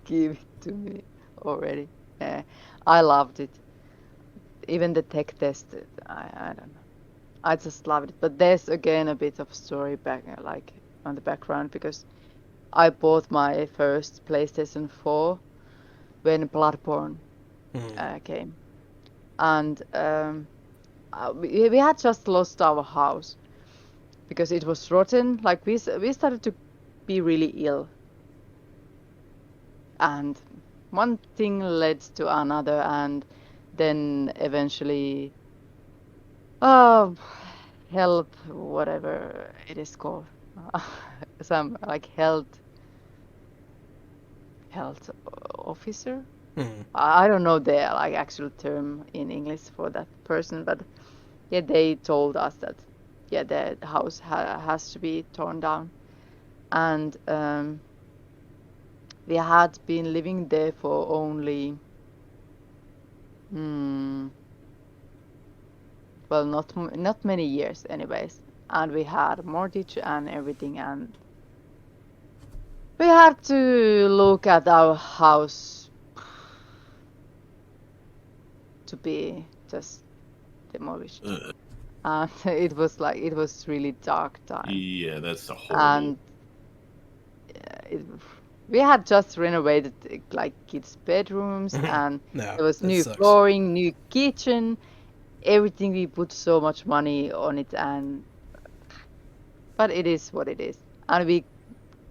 give it to me already. Yeah, I loved it. Even the tech test, I don't know. I just loved it. But there's again a bit of story back like on the background because I bought my first PlayStation 4 when Bloodborne came, and we had just lost our house because it was rotten. Like we started to be really ill, and one thing led to another, and then eventually, oh, help, whatever it is called, some like health officer. I don't know the like actual term in English for that person, but yeah, they told us that yeah, the house has to be torn down, and we had been living there for only, well, not many years, anyways, and we had mortgage and everything, and we had to look at our house to be just demolished. Ugh. And it was really dark time. Yeah, that's a horrible. And it, we had just renovated like kids' bedrooms, and No, there was that new sucks. flooring, new kitchen, everything. We put so much money on it, and but it is what it is. And we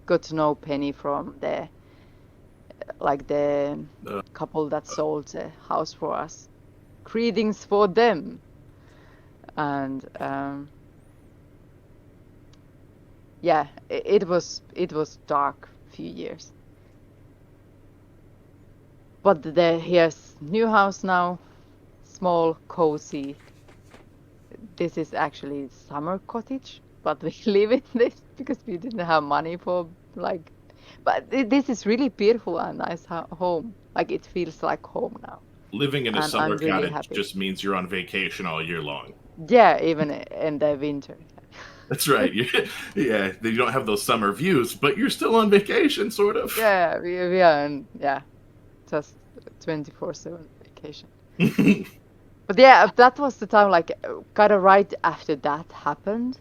got to know Penny from the Uh, couple that sold the house for us. Greetings for them. And yeah, it was dark few years. but here's new house now, small, cozy. This is actually summer cottage, but we live in this because we didn't have money for like. But this is really beautiful and nice home. Like it feels like home now, Living in a and summer I'm really cottage happy. just means you're on vacation all year long. Yeah, even in the winter. That's right. Yeah, you don't have those summer views, but you're still on vacation, sort of. Yeah, we are in, yeah, just 24/7 vacation. But yeah, that was the time, like, kind of right after that happened.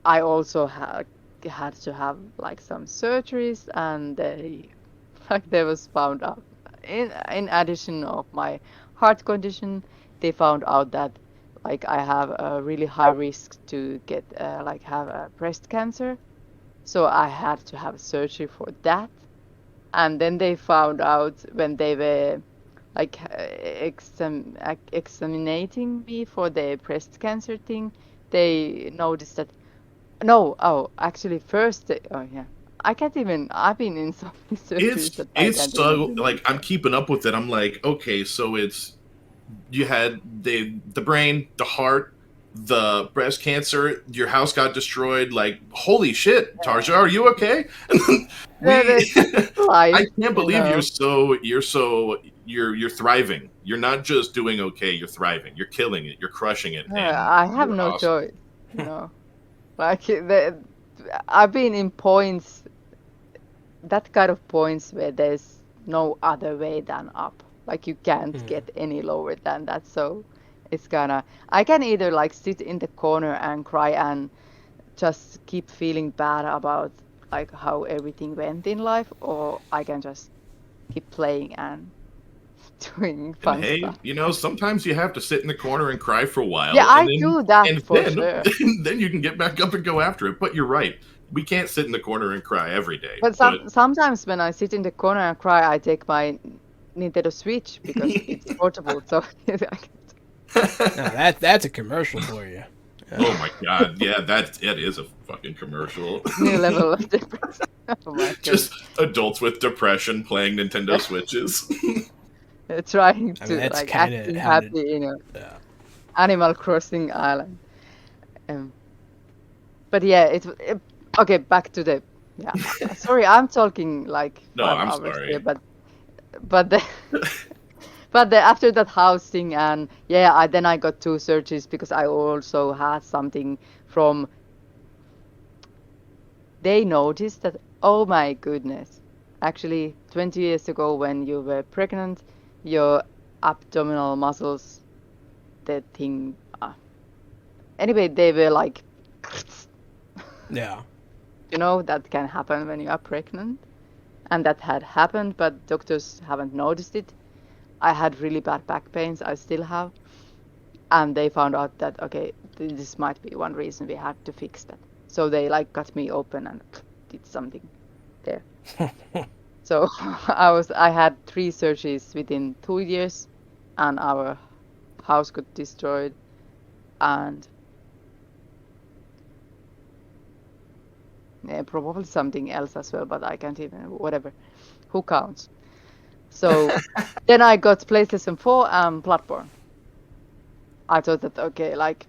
I also had to have like some surgeries, and they was found out in addition of my heart condition, they found out that like I have a really high risk to get like have a breast cancer. So I had to have surgery for that. And then they found out when they were like examining me for the breast cancer thing, they noticed that no, oh, actually first, oh yeah, I can't even. I've been in so many surgeries that I It's can't even so like I'm remember. keeping up with it. I'm like, okay, so it's you had the brain, the heart, the breast cancer. Your house got destroyed. Like, holy shit, Tarja, are you okay? But we, it's life, I can't you believe know. you're thriving. You're not just doing okay. You're thriving. You're killing it. You're crushing it, and I have you're no awesome. choice, you know. Like I've been in points, that kind of points where there's no other way than up. Like you can't get any lower than that. So it's gonna. I can either like sit in the corner and cry and just keep feeling bad about like how everything went in life, or I can just keep playing and doing And fun hey, stuff. sometimes you have to sit in the corner and cry for a Yeah, while, I do that and for sure. then you can get back up and go after it. But you're right. We can't sit in the corner and cry every day. But But sometimes when I sit in the corner and cry, I take my Nintendo Switch because it's portable. So Now that's a commercial for you. oh my god, yeah, that is a fucking commercial. new level of difference. Oh my Just goodness. adults with depression playing Nintendo Switches. Trying I mean, to that's like kind of acting how it. happy in a Uh, Animal Crossing island. Um, but yeah, okay. Back to the yeah. Sorry, I'm talking like No, five I'm hours here, sorry. but the, after that housing and yeah, then I got two surgeries because I also had something from. They noticed that oh my goodness, actually 20 years ago when you were pregnant, your abdominal muscles, the thing. Anyway, they were like. yeah. You know, that can happen when you are pregnant. And that had happened, but doctors haven't noticed it. I had really bad back pains, I still have. And they found out that, okay, this might be one reason we had to fix that. So they like cut me open and did something there. So I had three surgeries within 2 years, and our house got destroyed. And yeah, probably something else as well, but I can't even, whatever. Who counts? So then I got PlayStation 4 and Bloodborne. I thought that, okay, like,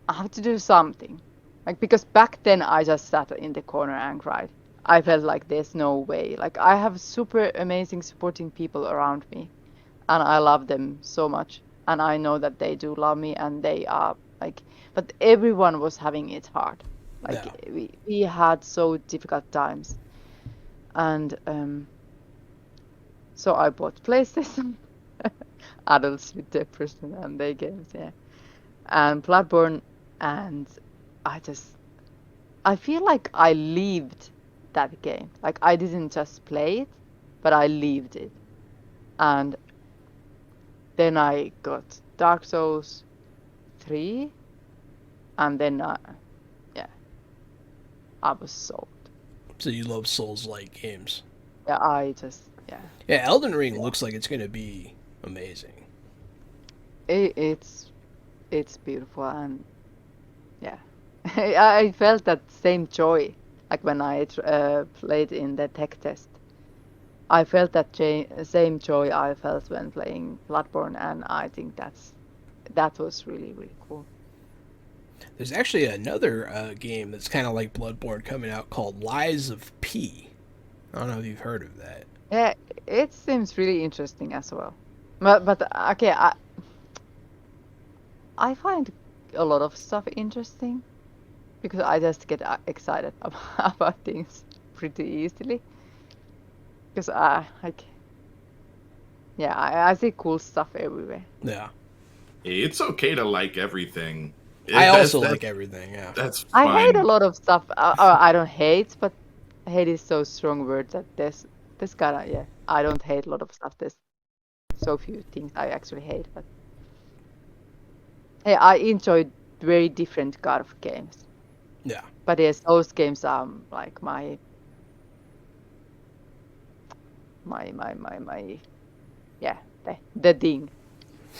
I have to do something. Like, because back then I just sat in the corner and cried. I felt like there's no way. Like, I have super amazing supporting people around me, and I love them so much. And I know that they do love me, and they are like, but everyone was having it hard. Like, Yeah. we had so difficult times. And so I bought PlayStation, adults with depression and their games, yeah, and Bloodborne, and I just I feel like I lived that game. Like I didn't just play it, but I lived it. And then I got Dark Souls 3, and then yeah, I was sold. So you love Souls-like games. Yeah, I just yeah, Yeah, Elden Ring looks like it's gonna be amazing. it's beautiful and yeah. I felt that same joy like when I played in the tech test. I felt that same joy I felt when playing Bloodborne, and I think that was really really cool. There's actually another game that's kind of like Bloodborne coming out called Lies of P. I don't know if you've heard of that. Yeah, it seems really interesting as well. But okay, I find a lot of stuff interesting because I just get excited about things pretty easily. Because I see cool stuff everywhere. Yeah. It's okay to like everything. I also like everything, yeah. That's I hate a fine. lot of stuff. I don't hate, but hate is so strong word that there's gotta, yeah. I don't hate a lot of stuff. There's so few things I actually hate, but hey, I enjoy very different kind of games. Yeah. But yes, those games are like my yeah, the thing.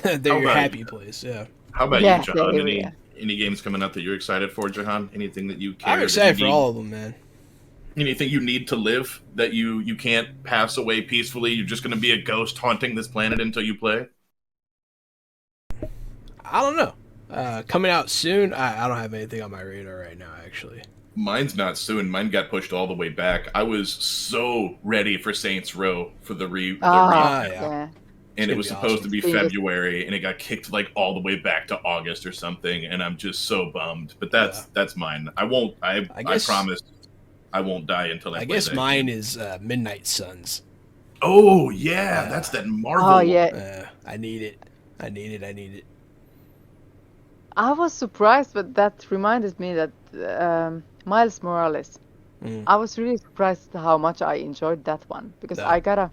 They're How your about happy place, yeah. How about Yeah, you, John? the area. Any games coming up that you're excited for, Jahan? Anything that you care? I'm that excited you for need- all of them, man. Anything you need to live that you can't pass away peacefully? You're just going to be a ghost haunting this planet until you play? I don't know. Coming out soon, I don't have anything on my radar right now, actually. Mine's not soon. Mine got pushed all the way back. I was so ready for Saints Row for the Ah, remake, yeah. and It's it was gonna be supposed awesome. to be Fingers- February, and it got kicked like all the way back to August or something. And I'm just so bummed. But that's mine. I won't. I guess- promise. I won't die until I. I play guess that mine game. is Midnight Suns. Oh yeah, that's that Marvel. Oh yeah, I need it. I need it. I was surprised, but that reminded me that Miles Morales. Mm. I was really surprised how much I enjoyed that one because Yeah.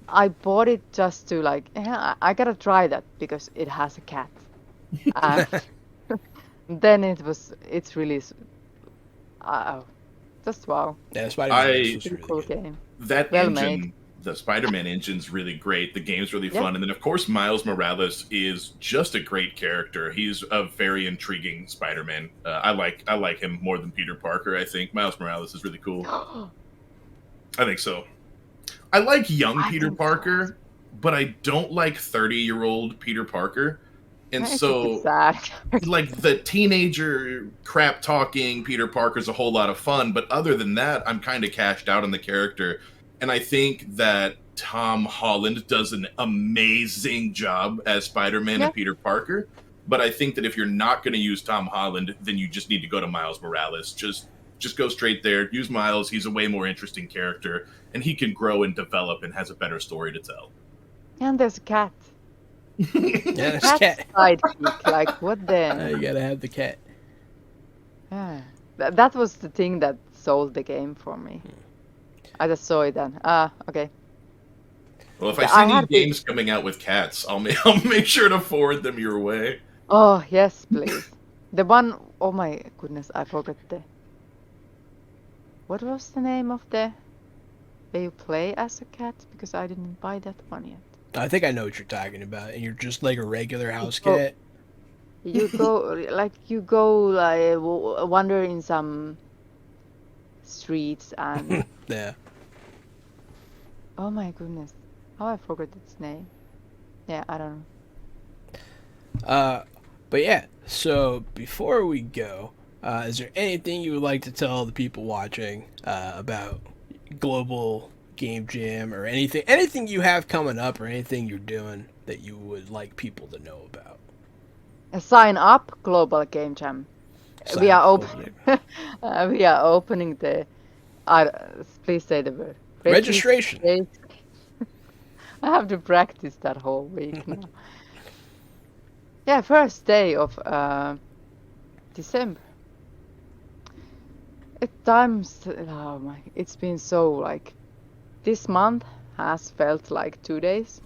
I bought it just to like, I gotta try that because it has a cat. And then it's really, just wow. Yeah, Spider-Man I- was Pretty really cool good. game. That Well engine, made. the Spider-Man engine's really great. The game's really Yeah. fun, and then of course Miles Morales is just a great character. He's a very intriguing Spider-Man. I like him more than Peter Parker. I think Miles Morales is really cool. I think so. I like young I Peter think so. Parker, but I don't like 30-year-old Peter Parker. And It's a bit so sad. like the teenager crap talking Peter Parker's a whole lot of fun, but other than that, I'm kind of cashed out on the character. And I think that Tom Holland does an amazing job as Spider-Man Yeah. and Peter Parker. But I think that if you're not going to use Tom Holland, then you just need to go to Miles Morales. Just go straight there. Use Miles. He's a way more interesting character, and he can grow and develop and has a better story to tell. And there's a cat. Yeah, there's Cat cat. sidekick. Like what You the? gotta have the cat. Yeah. That was the thing that sold the game for me. I just saw it and okay. Well, if I I see any had the- games coming out with cats, I'll make sure to forward them your way. Oh yes, please. The one, oh my goodness, I forgot what was the name of the where you play as a cat? Because I didn't buy that one yet. I think I know what you're talking about, and you're just like a regular house Oh. cat. You go like wander in some streets and Yeah. oh my goodness, how I forgot its name. Yeah, I don't know. But yeah, so before we go, is there anything you would like to tell the people watching about Global Game Jam or anything you have coming up or anything you're doing that you would like people to know about? Sign up, Global Game Jam. Sign We are up, open. We are opening the. Please say the word. Registration. I have to practice that whole week now. Yeah, first day of December. Oh my! It's been so like. This month has felt like 2 days.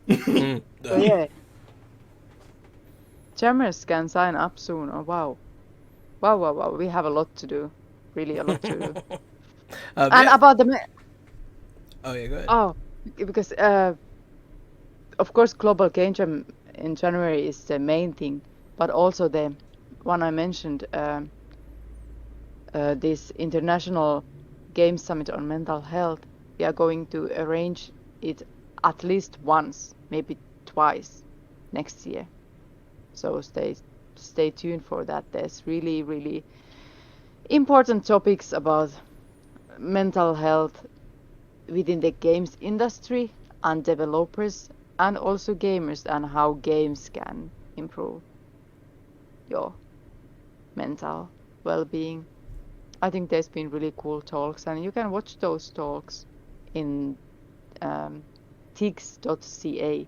Mm, So yeah. Jammers can sign up soon. Oh wow. Wow. We have a lot to do. Really a lot to do. And yeah. about the Oh yeah, go ahead. oh, because of course Global Game Jam in January is the main thing, but also the one I mentioned, this International Game Summit on Mental Health. we are going to arrange it at least once, maybe twice next year. So stay tuned for that. There's really, really important topics about mental health within the games industry and developers and also gamers, and how games can improve your mental well-being. I think there's been really cool talks, and you can watch those talks in tix.ca,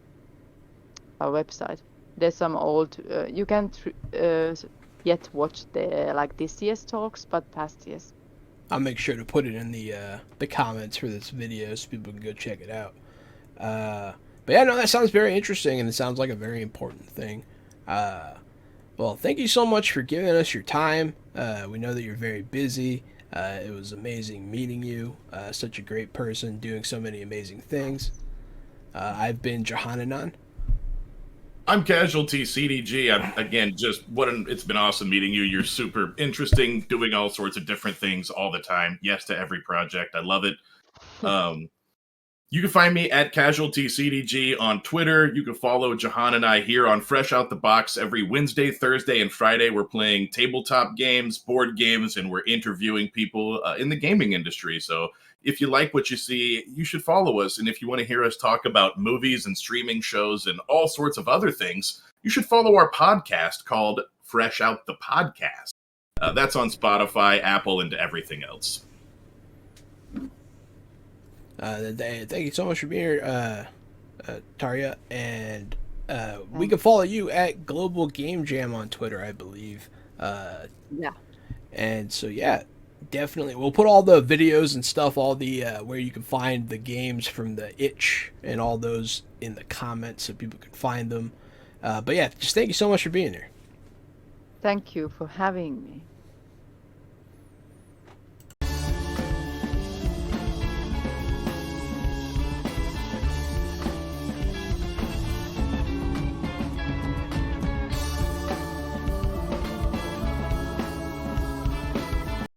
our website. There's some old, you can't yet watch this year's talks, but past years. I'll make sure to put it in the comments for this video so people can go check it out. But yeah, no, that sounds very interesting, and it sounds like a very important thing. Well, thank you so much for giving us your time. We know that you're very busy. It was amazing meeting you. Such a great person, doing so many amazing things. I've been Johananon. I'm Casualty CDG. Again, it's been awesome meeting you. You're super interesting, doing all sorts of different things all the time. Yes to every project. I love it. You can find me at Casualty CDG on Twitter. You can follow Jahan and I here on Fresh Out the Box every Wednesday, Thursday, and Friday. We're playing tabletop games, board games, and we're interviewing people in the gaming industry. So if you like what you see, you should follow us. And if you want to hear us talk about movies and streaming shows and all sorts of other things, you should follow our podcast called Fresh Out the Podcast. That's on Spotify, Apple, and everything else. Thank you so much for being here, Tarja. And we can follow you at Global Game Jam on Twitter, I believe. Yeah. And so, yeah, definitely. We'll put all the videos and stuff, all the where you can find the games from the itch and all those in the comments so people can find them. But yeah, just thank you so much for being here. Thank you for having me.